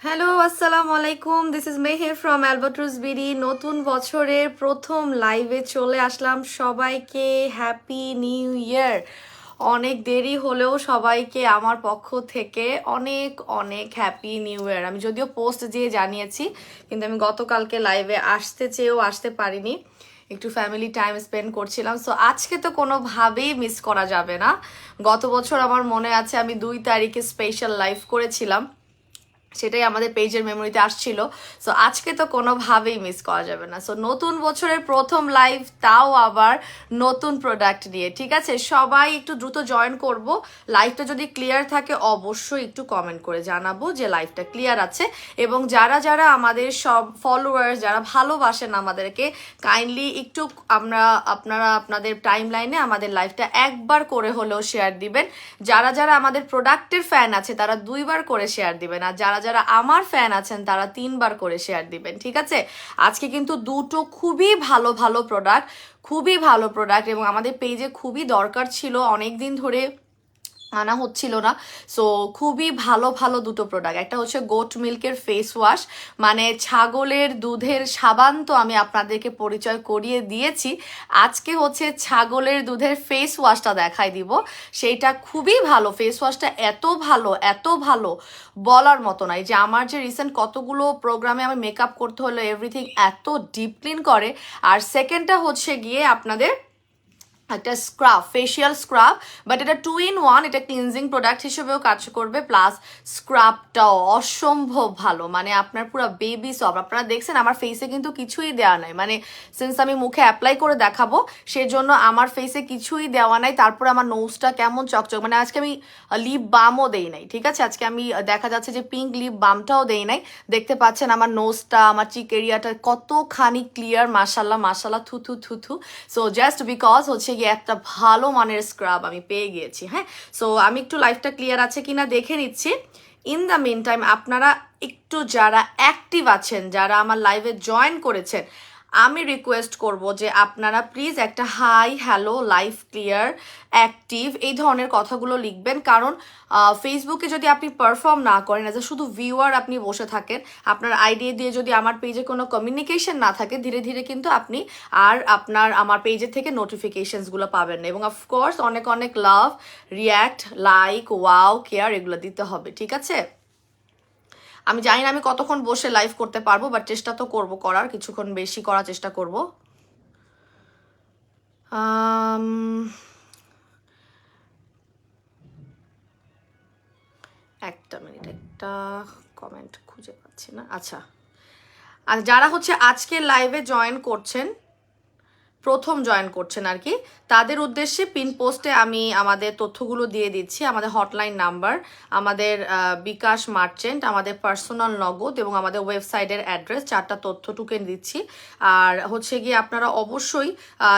Hello, আসসালামু আলাইকুম। This is Meher from Albatross BD. নতুন বছরের প্রথম লাইভে চলে আসলাম। সবাইকে হ্যাপি নিউ ইয়ার। অনেক দেরি হলেও সবাইকে আমার পক্ষ থেকে অনেক অনেক হ্যাপি নিউ ইয়ার। আমি যদিও পোস্ট দিয়ে জানিয়েছি, কিন্তু আমি গতকালকে লাইভে আসতে চেয়েও আসতে পারিনি, একটু ফ্যামিলি টাইম স্পেন্ড করছিলাম। সো আজকে তো কোনোভাবেই মিস করা যাবে না। গত বছর আমার মনে আছে আমি 2 তারিখে স্পেশাল লাইভ করেছিলাম, সেটাই আমাদের পেজের মেমোরিতে আসছিল। সো আজকে তো কোনোভাবেই মিস করা যাবে না। সো নতুন বছরের প্রথম লাইভ, তাও আবার নতুন প্রোডাক্ট নিয়ে। ঠিক আছে, সবাই একটু দ্রুত জয়েন করব। লাইভটা যদি ক্লিয়ার থাকে অবশ্যই একটু কমেন্ট করে জানাবো যে লাইভটা ক্লিয়ার আছে। এবং যারা যারা আমাদের সব ফলোয়ার্স, যারা ভালোবাসেন আমাদেরকে, কাইন্ডলি একটু আপনারা আপনাদের টাইম লাইনে আমাদের লাইভটা একবার করে হলেও শেয়ার দিবেন। যারা যারা আমাদের প্রোডাক্টের ফ্যান আছে তারা 2বার করে শেয়ার দিবেন, আর যারা যারা আমার ফ্যান আছেন তারা 3বার করে শেয়ার দিবেন। ঠিক আছে, আজকে কিন্তু দুটো খুবই ভালো ভালো প্রোডাক্ট, খুবই ভালো প্রোডাক্ট, এবং আমাদের পেজে খুবই দরকার ছিল, অনেক দিন ধরে আনা হচ্ছিল না। সো খুবই ভালো ভালো দুটো প্রোডাক্ট। একটা হচ্ছে গোট মিল্কের ফেস ওয়াশ, মানে ছাগলের দুধের সাবান, তো আমি আপনাদেরকে পরিচয় করিয়ে দিয়েছি। আজকে হচ্ছে ছাগলের দুধের ফেস ওয়াশটা দেখাই দিব। সেইটা খুবই ভালো, ফেস ওয়াশটা এত ভালো এত ভালো বলার মতো নয়। যে আমার যে রিসেন্ট কতগুলো প্রোগ্রামে আমি মেকআপ করতে হলো, এভরিথিং এত ডিপ ক্লিন করে। আর সেকেন্ডটা হচ্ছে গিয়ে আপনাদের একটা স্ক্রাব, ফেশিয়াল স্ক্রাব, বাট এটা 2 in 1, এটা ক্লিনজিং প্রোডাক্ট হিসেবেও কাজ করবে, প্লাস স্ক্রাবটাও অসম্ভব ভালো, মানে আপনার পুরো বেবি সফট। আপনারা দেখছেন আমার ফেসে কিন্তু কিছুই দেওয়া নাই, মানে সিন্স আমি মুখে অ্যাপ্লাই করে দেখাবো সেজন্য আমার ফেসে কিছুই দেওয়া নাই। তারপরে আমার নোজটা কেমন চকচক, মানে আজকে আমি লিপ বামও দেই নাই। ঠিক আছে, আজকে আমি দেখা যাচ্ছে যে পিঙ্ক লিপ বামটাও দেই নাই। দেখতে পাচ্ছেন আমার নোজটা, আমার চিক এরিয়াটা কতখানি ক্লিয়ার, মাশাল্লাহ মাশাল্লাহ, থুথু থুথু। সো জাস্ট বিকজ হচ্ছে গিয়ে একটা ভালো মানের স্ক্রাব আমি পেয়ে গিয়েছি। হ্যাঁ, সো আমি একটু লাইফটা ক্লিয়ার আছে কিনা দেখে নিচ্ছি। ইন দ্য মিন টাইম আপনারা একটু যারা অ্যাক্টিভ আছেন, যারা আমার লাইভে জয়েন করেছেন, আমি রিকোয়েস্ট করব যে আপনারা প্লিজ একটা hi, hello, live clear, active, এই ধরনের কথাগুলো লিখবেন। কারণ ফেসবুকে যদি আপনি পারফর্ম না করেন, এজ এ শুধু ভিউয়ার আপনি বসে থাকেন, আপনার আইডি দিয়ে যদি আমার পেজে কোনো কমিউনিকেশন না থাকে, ধীরে ধীরে কিন্তু আপনি আর আমার পেজের থেকে নোটিফিকেশনসগুলো পাবেন না। এবং অফকোর্স অনেক অনেক লাভ, রিয়্যাক্ট, লাইক, ওয়াও, কেয়ার এগুলো দিতে হবে। ঠিক আছে, আমি জানি না আমি কতক্ষণ বসে লাইভ করতে পারবো, বাট চেষ্টা তো করবো করার, কিছুক্ষণ বেশি করার চেষ্টা করব। একটা মিনিট, একটা কমেন্ট খুঁজে পাচ্ছি না। আচ্ছা, আর যারা হচ্ছে আজকে লাইভে জয়েন করছেন, প্রথম জয়েন করছেন আর কি, তাদের উদ্দেশ্যে পিন পোস্টে আমি আমাদের তথ্যগুলো দিয়ে দিচ্ছি, আমাদের হটলাইন নাম্বার, আমাদের বিকাশ মার্চেন্ট, আমাদের পার্সোনাল নগদ, এবং আমাদের ওয়েবসাইটের অ্যাড্রেস, 4টা তথ্য টুকেন দিচ্ছি। আর হচ্ছে গিয়ে আপনারা অবশ্যই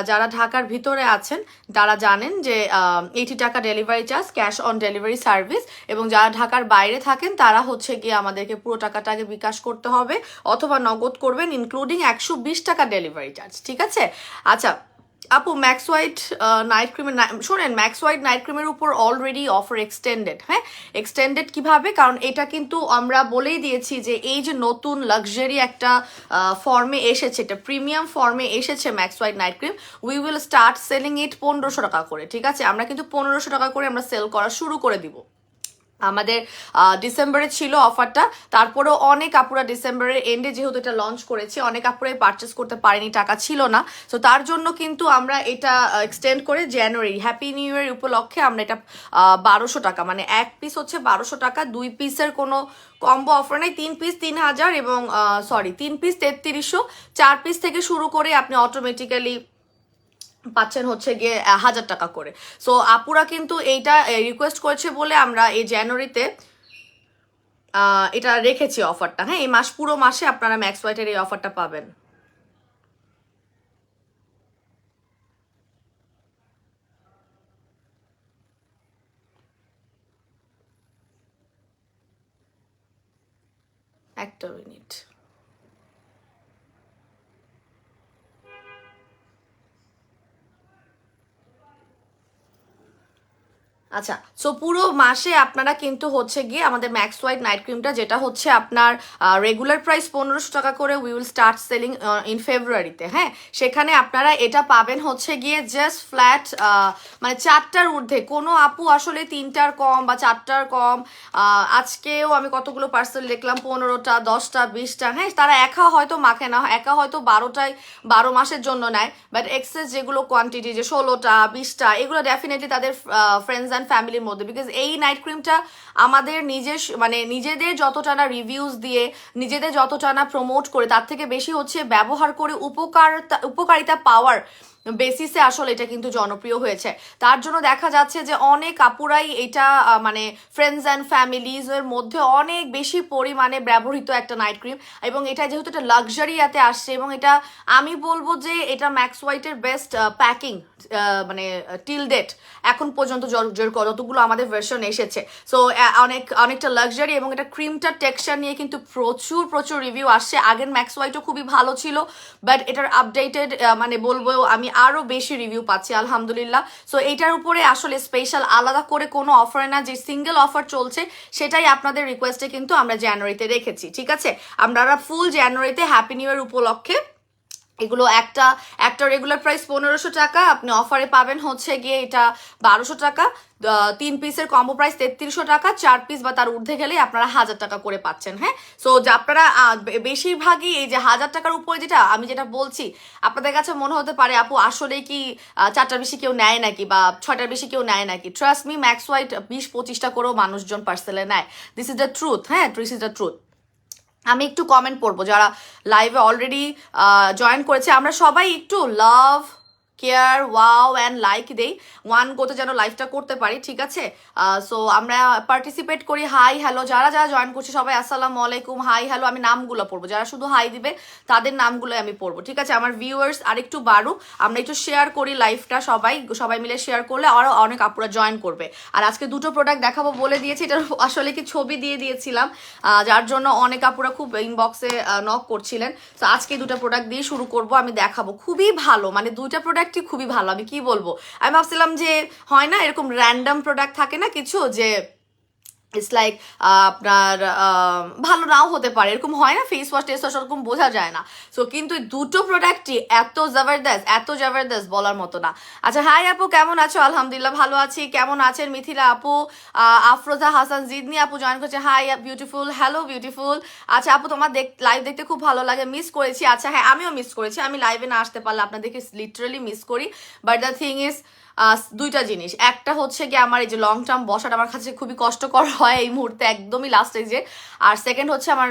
যারা ঢাকার ভিতরে আছেন তারা জানেন যে 80 টাকা delivery charge, cash on delivery service, এবং যারা ঢাকার বাইরে থাকেন তারা হচ্ছে গিয়ে আমাদেরকে পুরো টাকাটা আগে বিকাশ করতে হবে অথবা নগদ করবেন, ইনক্লুডিং 120 টাকা ডেলিভারি চার্জ। ঠিক আছে, আচ্ছা আপু, ম্যাক্স হোয়াইট নাইট ক্রিমের, শোনেন, ম্যাক্স হোয়াইট নাইট ক্রিমের উপর অলরেডি অফার এক্সটেন্ডেড। হ্যাঁ, এক্সটেন্ডেড কিভাবে, কারণ এটা কিন্তু আমরা বলেই দিয়েছি যে এই যে নতুন লাক্সারি একটা ফর্মে এসেছে, এটা প্রিমিয়াম ফর্মে এসেছে max white night cream, we will start selling ইট 1500 টাকা করে। ঠিক আছে, আমরা কিন্তু 1500 টাকা করে আমরা সেল করা শুরু করে দিব। আমাদের ডিসেম্বরে ছিল অফারটা, তারপরেও অনেক আপুরা ডিসেম্বরের এন্ডে যেহেতু এটা লঞ্চ করেছি, অনেক আপুরাই পারচেস করতে পারেনি, টাকা ছিল না। তো তার জন্য কিন্তু আমরা এটা এক্সটেন্ড করে জানুয়ারি হ্যাপি নিউ ইয়ার উপলক্ষে আমরা এটা 1200 টাকা, মানে এক পিস হচ্ছে 1200 টাকা, 2 পিসের কোনো কম্বো অফার নেই, 3 পিস 3000, এবং সরি 3 পিস 3300, 4 পিস থেকে শুরু করে আপনি অটোমেটিক্যালি পাচ্ছেন হচ্ছে গিয়ে 1000 টাকা করে। সো আপুরা কিন্তু এইটা রিকোয়েস্ট করেছে বলে আমরা এই জানুয়ারিতে এটা রেখেছি অফারটা। হ্যাঁ, এই মাস, পুরো মাসে আপনারা ম্যাক্স হোয়াইটের এই অফারটা পাবেন। একটা মিনিট, আচ্ছা, সো পুরো মাসে আপনারা কিন্তু হচ্ছে গিয়ে আমাদের ম্যাক্স হোয়াইট নাইট ক্রিমটা, যেটা হচ্ছে আপনার রেগুলার প্রাইস 1500 টাকা করে, we will start selling in ফেব্রুয়ারিতে। হ্যাঁ, সেখানে আপনারা এটা পাবেন হচ্ছে গিয়ে জাস্ট ফ্ল্যাট মানে 4টার ঊর্ধ্বে। কোনো আপু আসলে 3টার কম বা 4টার কম, আজকেও আমি কতগুলো পার্সেল দেখলাম 15টা 10টা 20টা। হ্যাঁ, তারা একা হয়তো মাখে না, একা হয়তো 12টায় 12 মাসের জন্য নেয়, বাট এক্সেস যেগুলো কোয়ান্টিটি, যে 16টা 20টা, এগুলো ডেফিনেটলি তাদের ফ্রেন্ডস অ্যান্ড ফ্যামিলির মধ্যে। বিকজ এই নাইট ক্রিমটা আমাদের মানে নিজেদের যতটা না রিভিউজ দিয়ে, নিজেদের যতটা না প্রমোট করে, তার থেকে বেশি হচ্ছে ব্যবহার করে উপকারিতা পাওয়ার বেসিসে আসলে এটা কিন্তু জনপ্রিয় হয়েছে। তার জন্য দেখা যাচ্ছে যে অনেক আপুরাই এটা মানে ফ্রেন্ডস অ্যান্ড ফ্যামিলিজের মধ্যে অনেক বেশি পরিমাণে ব্যবহৃত একটা নাইট ক্রিম। এবং এটা যেহেতু একটা লাক্সারিয়াতে আসছে, এবং এটা আমি বলবো যে এটা ম্যাক্স হোয়াইটের বেস্ট প্যাকিং, মানে টিল ডেট এখন পর্যন্ত যতগুলো আমাদের ভার্সন এসেছে। সো অনেকটা লাক্সারি, এবং এটা ক্রিমটার টেক্সচার নিয়ে কিন্তু প্রচুর রিভিউ আসছে। আগের ম্যাক্স হোয়াইটও খুবই ভালো ছিল, বাট এটার আপডেটেড মানে বলবো আমি আরও বেশি রিভিউ পাচ্ছি আলহামদুলিল্লাহ। সো এইটার উপরে আসলে স্পেশাল আলাদা করে কোনো অফার না, যে সিঙ্গেল অফার চলছে সেটাই আপনাদের রিকোয়েস্টে কিন্তু আমরা জানুয়ারিতে রেখেছি। ঠিক আছে, আমরা ফুল জানুয়ারিতে হ্যাপি নিউ ইয়ার উপলক্ষে এগুলো একটা রেগুলার প্রাইস 1500 টাকা, আপনি অফারে পাবেন হচ্ছে গিয়ে এটা 1200 টাকা। 3 পিসের কম্বো প্রাইস 3300 টাকা, 4 পিস বা তার ঊর্ধ্বে গেলে আপনারা 1000 টাকা করে পাচ্ছেন। হ্যাঁ, সো যে আপনারা বেশিরভাগই এই যে 1000 টাকার উপরে যেটা আমি যেটা বলছি, আপনাদের কাছে মনে হতে পারে আপু আসলে কি 4টার বেশি কেউ নেয় নাকি বা 6টার বেশি কেউ নেয় নাকি। ট্রাস্ট মি, ম্যাক্স হোয়াইট 20-25টা করেও মানুষজন পার্সেলে নেয়। This is the truth. হ্যাঁ, দিস ইজ দ্য ট্রুথ। আমি একটু কমেন্ট পড়বো যারা লাইভে অলরেডি জয়েন করেছে। আমরা সবাই একটু লাভ, কেয়ার, ওয়াও অ্যান্ড লাইক দেই, ওয়ান গোতে যেন লাইভটা করতে পারি। ঠিক আছে, সো আমরা পার্টিসিপেট করি। হাই হ্যালো যারা যারা জয়েন করছে সবাই আসসালামু আলাইকুম, হাই হ্যালো। আমি নামগুলো পড়বো, যারা শুধু হাই দিবে তাদের নামগুলো আমি পড়বো। ঠিক আছে, আমার ভিউয়ার্স আরেকটু বাড়ুক, আমরা একটু শেয়ার করি লাইভটা, সবাই মিলে শেয়ার করলে আরও অনেক আপুরা জয়েন করবে। আর আজকে দুটো প্রোডাক্ট দেখাবো বলে দিয়েছি, এটার আসলে কি ছবি দিয়ে দিয়েছিলাম, যার জন্য অনেক আপুরা খুব ইনবক্সে নক করছিলেন। তো আজকে দুটো প্রোডাক্ট দিয়ে শুরু করব, আমি দেখাবো খুবই ভালো, মানে দুইটা প্রোডাক্টই খুবই ভালো। আমি কি বলবো, আমি ভাবছিলাম যে হয় না এরকম র্যান্ডম প্রোডাক্ট থাকে না কিছু, যে ইটস লাইক আপনার ভালো নাও হতে পারে, এরকম হয় না, ফেস ওয়াশ টেস ওয়াশ ওরকম বোঝা যায় না। সো কিন্তু এই দুটো প্রোডাক্টই এত জবরদস্ত বলার মতো না। আচ্ছা, হাই আপু কেমন আছো? আলহামদুলিল্লাহ ভালো আছি। কেমন আছেন মিথিলা আপু? আফরোজা হাসান জিদনি আপু জয়েন করছে, হাই বিউটিফুল, হ্যালো বিউটিফুল। আচ্ছা আপু, তোমার লাইভ দেখতে খুব ভালো লাগে, মিস করেছি। আচ্ছা হ্যাঁ, আমিও মিস করেছি, আমি লাইভে না আসতে পারলে আপনাদেরকে লিটারালি মিস করি। বাট দ্য থিং ইজ দুইটা জিনিস, একটা হচ্ছে কি আমার এই যে লং টার্ম বসাটা আমার কাছে খুবই কষ্টকর হয় এই মুহূর্তে, একদমই লাস্ট স্টেজে। আর সেকেন্ড হচ্ছে আমার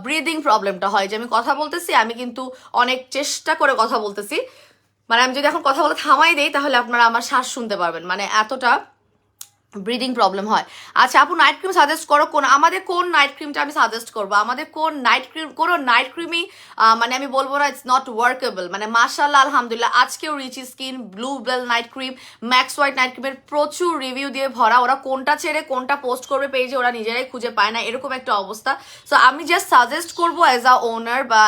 ব্রিদিং প্রবলেমটা হয়, যে আমি কথা বলতেছি, আমি কিন্তু অনেক চেষ্টা করে কথা বলতেছি, মানে আমি যদি এখন কথা বলে থামাই দেই তাহলে আপনারা আমার শ্বাস শুনতে পারবেন, মানে এতটা ব্রিদিং প্রবলেম হয়। আচ্ছা আপু, নাইট ক্রিম সাজেস্ট করো আমাদের কোন নাইট ক্রিমটা আমি সাজেস্ট করবো? আমাদের কোন নাইট ক্রিম, কোনো নাইট ক্রিমই মানে আমি বলবো না ইটস নট ওয়ার্কেবল। মানে মাশাআল্লাহ আলহামদুলিল্লাহ, আজকেও Richy skin, blue bell night cream, max white night ক্রিমের প্রচুর রিভিউ দিয়ে ভরা। ওরা কোনটা ছেড়ে কোনটা পোস্ট করবে পেজে ওরা নিজেরাই খুঁজে পায় না, এরকম একটা অবস্থা। সো আমি জাস্ট সাজেস্ট করবো অ্যাজ আ ওনার বা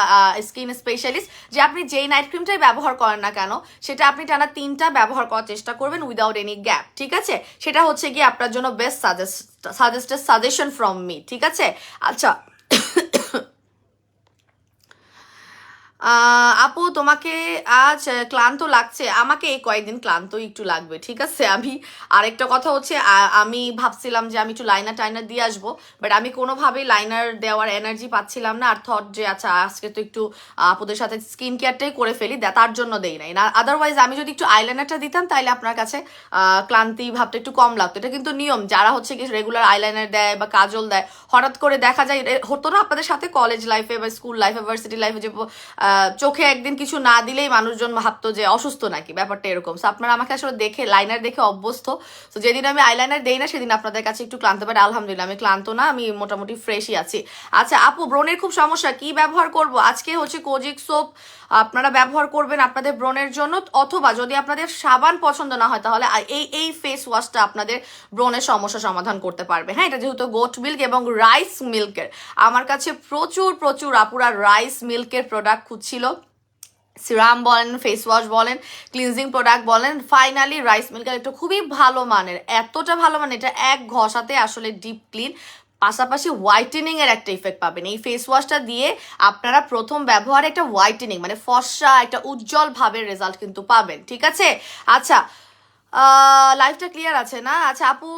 স্কিন স্পেশালিস্ট, যে আপনি যেই নাইট ক্রিমটাই ব্যবহার করেন না কেন, সেটা আপনি টানা 3টা ব্যবহার করার চেষ্টা করবেন উইদাউট এনি গ্যাপ। ঠিক আছে, সেটা হচ্ছে গিয়ে আপনার জন্য বেস্ট সাজেশন ফ্রম মি। ঠিক আছে, আচ্ছা আপু তোমাকে আজ ক্লান্ত লাগছে? আমাকে এই কয়েকদিন ক্লান্ত একটু লাগবে। ঠিক আছে, আমি আরেকটা কথা হচ্ছে আমি ভাবছিলাম যে আমি একটু লাইনার টাইনার দিয়ে আসবো, বাট আমি কোনোভাবেই লাইনার দেওয়ার এনার্জি পাচ্ছিলাম না। আর থট যে আচ্ছা আজকে তো একটু আপুদের সাথে স্কিন কেয়ারটাই করে ফেলি, তার জন্য দেই নাই না। আদারওয়াইজ আমি যদি একটু আইলাইনারটা দিতাম তাহলে আপনার কাছে ক্লান্তি ভাবটা একটু কম লাগতো। এটা কিন্তু নিয়ম, যারা হচ্ছে কি রেগুলার আইলাইনার দেয় বা কাজল দেয়, হঠাৎ করে দেখা যায়, হতো না আপনাদের সাথে কলেজ লাইফে বা স্কুল লাইফে ভার্সিটি লাইফে, যে চোখে একদিন কিছু না দিলেই মানুষজন ভাবতো যে অসুস্থ নাকি, ব্যাপারটা এরকম। সো আপনারা আমাকে আসলে দেখে লাইনার দেখে অভ্যস্ত। তো যেদিন আমি আইলাইনার দেই না সেদিন আপনাদের কাছে একটু ক্লান্ত, বাট আলহামদুলিল্লাহ আমি ক্লান্ত না, আমি মোটামুটি ফ্রেশই আছি। আচ্ছা আপু, ব্রণের খুব সমস্যা, কি ব্যবহার করব? আজকে হচ্ছে কোজিক সোপ আপনারা ব্যবহার করবেন আপনাদের ব্রণের জন্য, অথবা যদি আপনাদের সাবান পছন্দ না হয় তাহলে এই ফেস ওয়াশটা আপনাদের ব্রণের সমস্যা সমাধান করতে পারবে। হ্যাঁ, এটা যেহেতু গোট মিল্ক এবং রাইস মিল্কের, আমার কাছে প্রচুর আপুরা রাইস মিল্কের প্রোডাক্ট খুঁজছিল, সিরাম বলেন, ফেস ওয়াশ বলেন, ক্লিনজিং প্রোডাক্ট বলেন, ফাইনালি রাইস মিল্কের একটা খুবই ভালো মানের, এতটা ভালো মানের, এটা এক ঘষাতে আসলে ডিপ ক্লিন, পাশাপাশি হোয়াইটেনিং এর একটা ইফেক্ট পাবেন। এই ফেস ওয়াশটা দিয়ে আপনারা প্রথম ব্যবহারে একটা হোয়াইটেনিং মানে ফর্সা একটা উজ্জ্বল ভাবের রেজাল্ট কিন্তু পাবেন, ঠিক আছে? আচ্ছা, লাইফটা ক্লিয়ার আছে না? আচ্ছা আপু,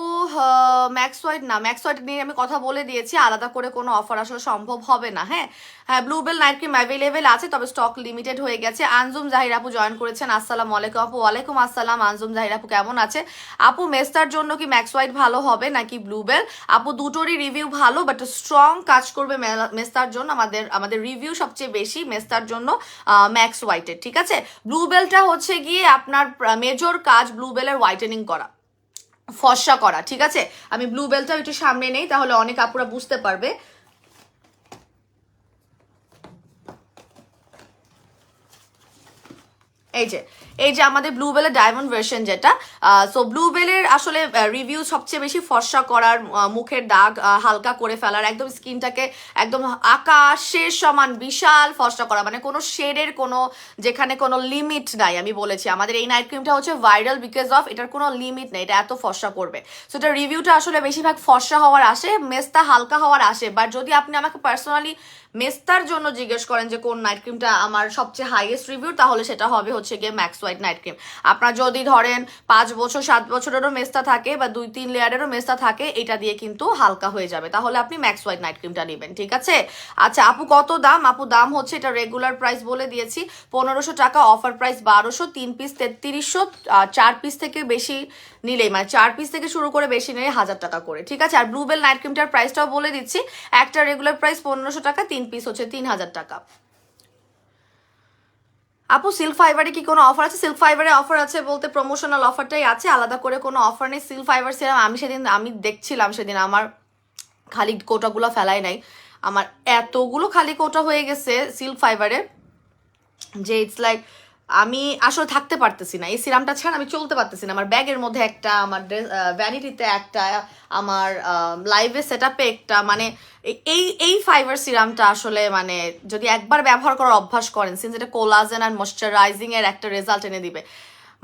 ম্যাক্স হোয়াইট না, ম্যাক্স হোয়াইট নিয়ে আমি কথা বলে দিয়েছি, আলাদা করে কোনো অফার আসলে সম্ভব হবে না। হ্যাঁ হ্যাঁ, ব্লুবেল নাইট ক্রিম অ্যাভেলেবেল আছে, তবে স্টক লিমিটেড হয়ে গেছে। আনজুম জাহির আপু জয়েন করেছেন, আসসালামু আলাইকুম আপু। ওয়ালাইকুম আসসালাম। আনজুম জাহির আপু কেমন আছে? আপু মেস্তার জন্য কি ম্যাক্স হোয়াইট ভালো হবে নাকি ব্লুবেল? আপু দুটোরই রিভিউ ভালো, বাট স্ট্রং কাজ করবে মেস্তার জন্য। আমাদের রিভিউ সবচেয়ে বেশি মেস্তার জন্য ম্যাক্স হোয়াইটের, ঠিক আছে? ব্লুবেলটা হচ্ছে গিয়ে আপনার মেজর কাজ ব্লুবেলের হোয়াইটেনিং করা, ফর্সা করা, ঠিক আছে? আমি ব্লুবেলটা একটু সামনে নেই, তাহলে অনেক আপুরা বুঝতে পারবে। এই যে আমাদের ব্লুবেলের ডায়মন্ড ভার্সন যেটা, সো ব্লুবেলের আসলে রিভিউ সবচেয়ে বেশি ফর্সা করার, মুখের দাগ হালকা করে ফেলার, একদম স্কিনটাকে একদম আকাশের সমান বিশাল ফর্সা করা, মানে কোনো শেডের কোনো, যেখানে কোনো লিমিট নাই। আমি বলেছি আমাদের এই নাইট ক্রিমটা হচ্ছে ভাইরাল বিকজ অফ এটার কোনো লিমিট নেই, এটা এত ফর্সা করবে। সো এটার রিভিউটা আসলে বেশিরভাগ ফর্সা হওয়ার আসে, মেস্তা হালকা হওয়ার আসে। বাট যদি আপনি আমাকে পার্সোনালি মেস্তার জন্য জিজ্ঞেস করেন যে কোন নাইট ক্রিমটা আমার সবচেয়ে হাইয়েস্ট রিভিউ, তাহলে সেটা হবে হচ্ছে গিয়ে ম্যাক্স হোয়াইট নাইট ক্রিম। আপনার যদি ধরেন 5 বছর 7 বছরেরও মেস্তা থাকে বা 2-3 লেয়ারেরও মেস্তা থাকে, এটা দিয়ে কিন্তু হালকা হয়ে যাবে, তাহলে আপনি ম্যাক্স হোয়াইট নাইট ক্রিমটা নেবেন, ঠিক আছে? আচ্ছা আপু কত দাম? আপু দাম হচ্ছে, এটা রেগুলার প্রাইস বলে দিয়েছি 1500 টাকা, অফার প্রাইস 1200, 3 পিস 3300, 4 পিস থেকে বেশি নিলেই, মানে 4 পিস থেকে শুরু করে বেশি নিলে 1000 টাকা করে, ঠিক আছে? আর ব্লুবেল নাইট ক্রিমটার প্রাইসটাও বলে দিচ্ছি, একটা রেগুলার প্রাইস 1500 টাকা, 3 পিস হচ্ছে 3000 টাকা। আপু সিল্ক ফাইবারে কি কোনো অফার আছে? সিল্ক ফাইবারে অফার আছে বলতে প্রমোশনাল অফারটাই আছে, আলাদা করে কোনো অফার নেই। সিল্ক ফাইবার সিরাম আমি দেখছিলাম সেদিন, আমার খালি কোটাগুলো ফেলাই নাই, আমার এতগুলো খালি কোটা হয়ে গেছে সিল্ক ফাইবারে যে ইটস লাইক আমি আসলে থাকতে পারতেছি না। এই সিরামটা ছাড়া আমি চলতে পারতেছি না। আমার ব্যাগের মধ্যে একটা, আমার ভ্যানিটিতে একটা, আমার লাইভে সেট আপে একটা, মানে এই ফাইবার সিরামটা আসলে মানে যদি একবার ব্যবহার করার অভ্যাস করেন, সিন্স এটা কোলাজেন আর ময়শ্চারাইজিং এর একটা রেজাল্ট এনে দিবে,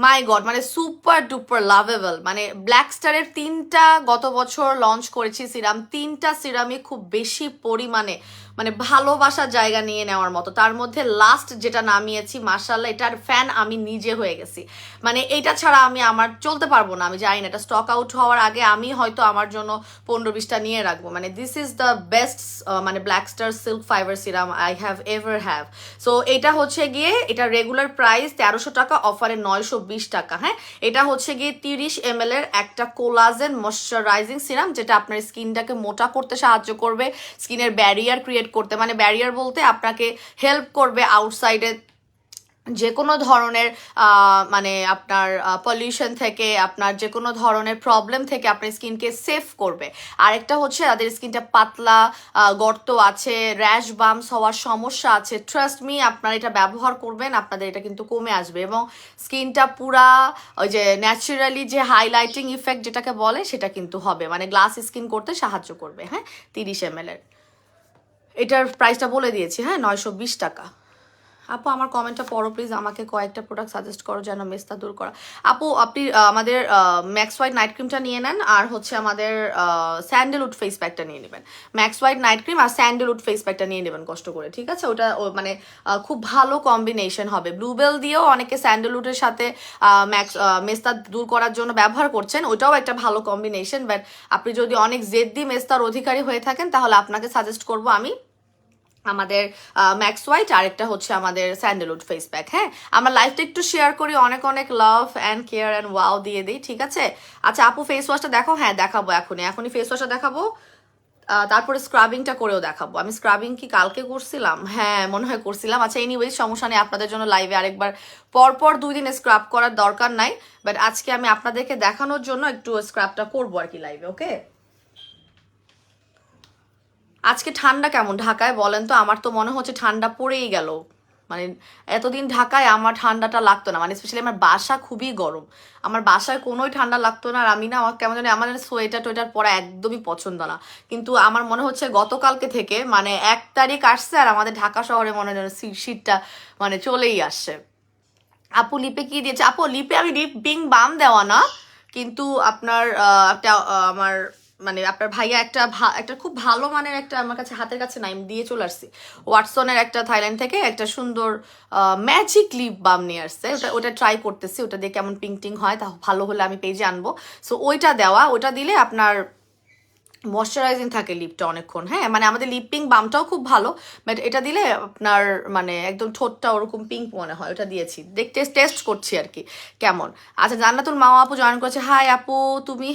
মাই গড, মানে সুপার ডুপার লাভেবল। মানে ব্ল্যাক স্টারের 3টা গত বছর লঞ্চ করেছি সিরাম, 3টা সিরামই খুব বেশি পরিমাণে মানে ভালোবাসার জায়গা নিয়ে নেওয়ার মতো। তার মধ্যে লাস্ট যেটা নামিয়েছি, মাশাআল্লাহ, এটার ফ্যান আমি নিজে হয়ে গেছি। মানে এটা ছাড়া আমি আমার চলতে পারবো না। আমি জানি না, এটা স্টক আউট হওয়ার আগে আমি হয়তো আমার জন্য 15-20টা নিয়ে রাখবো। মানে দিস ইজ দ্য বেস্ট মানে black star silk fibre serum I have ever have. So এটা হচ্ছে গিয়ে, এটা রেগুলার প্রাইস 1300 টাকা, অফারে 920 টাকা। হ্যাঁ, এটা হচ্ছে গিয়ে 30 ml এর একটা কোলাজেন ময়শ্চারাইজিং সিরাম, যেটা আপনার স্কিনটাকে মোটা করতে সাহায্য করবে, স্কিনের ব্যারিয়ার ক্রিয়েট করতে, মানে ব্যারিয়ার বলতে আপনাকে হেল্প করবে আউটসাইডে যে কোনো ধরনের মানে আপনার পলিউশন থেকে, আপনার যে কোনো ধরনের প্রবলেম থেকে আপনার স্কিনকে সেফ করবে। আরেকটা হচ্ছে যাদের স্কিনটা পাতলা, গর্ত আছে, র্যাশ বাম্পস হওয়ার সমস্যা আছে, ট্রাস্ট মি আপনারা এটা ব্যবহার করবেন, আপনাদের এটা কিন্তু কমে আসবে এবং স্কিনটা পুরা ওই যে ন্যাচারালি যে হাইলাইটিং ইফেক্ট যেটাকে বলে সেটা কিন্তু হবে, মানে গ্লাস স্কিন করতে সাহায্য করবে। হ্যাঁ, 30 ml এর, এটার প্রাইসটা বলে দিয়েছি, হ্যাঁ 920 টাকা। আপু আমার কমেন্টটা পড়ো প্লিজ, আমাকে কয়েকটা প্রোডাক্ট সাজেস্ট করো যেন মেস্তা দূর করা। আপু আপনি আমাদের ম্যাক্স হোয়াইট নাইট ক্রিমটা নিয়ে নেন, আর হচ্ছে আমাদের স্যান্ডেলউড ফেস প্যাকটা নিয়ে নেবেন। ম্যাক্স হোয়াইট নাইট ক্রিম আর স্যান্ডেলউড ফেস প্যাকটা নিয়ে নেবেন কষ্ট করে, ঠিক আছে? ওটা মানে খুব ভালো কম্বিনেশন হবে। ব্লুবেল দিয়েও অনেকে স্যান্ডেলউডের সাথে মেস্তা দূর করার জন্য ব্যবহার করছেন, ওটাও একটা ভালো কম্বিনেশন। বাট আপনি যদি অনেক জেদ্দি মেস্তার অধিকারী হয়ে থাকেন, তাহলে আপনাকে সাজেস্ট করবো আমি আমাদের ম্যাক্স হোয়াইট, আরেকটা হচ্ছে আমাদের স্যান্ডেলউড ফেস প্যাক। হ্যাঁ, আমার লাইফটা একটু শেয়ার করি, অনেক অনেক love and care and wow দিয়ে দিই, ঠিক আছে? আচ্ছা আপু ফেস ওয়াশটা দেখো। হ্যাঁ দেখাবো, এখনই ফেস ওয়াশটা দেখাবো, তারপরে স্ক্রাবিংটা করেও দেখাবো। আমি স্ক্রাবিং কি কালকে করছিলাম? হ্যাঁ মনে হয় করছিলাম। আচ্ছা এনিওয়েজ সমস্যা নেই, আপনাদের জন্য লাইভে আরেকবার পরপর 2 দিন স্ক্রাব করার দরকার নাই, বাট আজকে আমি আপনাদেরকে দেখানোর জন্য একটু স্ক্রাবটা করবো আর কি লাইভে, ওকে? আজকে ঠান্ডা কেমন ঢাকায় বলেন তো? আমার তো মনে হচ্ছে ঠান্ডা পড়েই গেল। মানে এতদিন ঢাকায় আমার ঠান্ডাটা লাগতো না, মানে স্পেশালি আমার বাসা খুবই গরম, আমার বাসায় কোনোই ঠান্ডা লাগতো না। আর আমি না, আমার কেমন জানি আমার সোয়েটার টোয়েটার পরা একদমই পছন্দ না, কিন্তু আমার মনে হচ্ছে গতকালকে থেকে মানে 1 তারিখ আসছে আর আমাদের ঢাকা শহরে মনে হয় শীতটা মানে চলেই আসছে। আপু লিপে কি দিয়েছে? আপু লিপে আমি লিপ বিং বাম দেওয়া না, কিন্তু আপনার একটা আমার মানে আপনার ভাইয়া একটা খুব ভালো মানের একটা আমার কাছে হাতের কাছে নাই, আমি দিয়ে চলে আসছি। ওয়াটসনের একটা থাইল্যান্ড থেকে একটা সুন্দর ম্যাজিক লিপ বাম নিয়ে আসছে, ওটা ট্রাই করতেছি, ওটা দিয়ে কেমন পিং টিং হয়, তা ভালো হলে আমি পেজে আনবো। সো ওইটা দেওয়া, ওটা দিলে আপনার ময়শ্চারাইজিং থাকে লিপটা অনেকক্ষণ। হ্যাঁ, মানে আমাদের লিপ পিঙ্ক বামটাও খুব ভালো, বাট এটা দিলে আপনার মানে একদম ঠোঁটটা ওরকম পিঙ্ক মনে হয়। ওটা দিয়েছি, দেখতে টেস্ট করছি আর কি কেমন। আচ্ছা, জান্নাতুল মা আপু জয়েন করেছে। হাই আপু, তুমি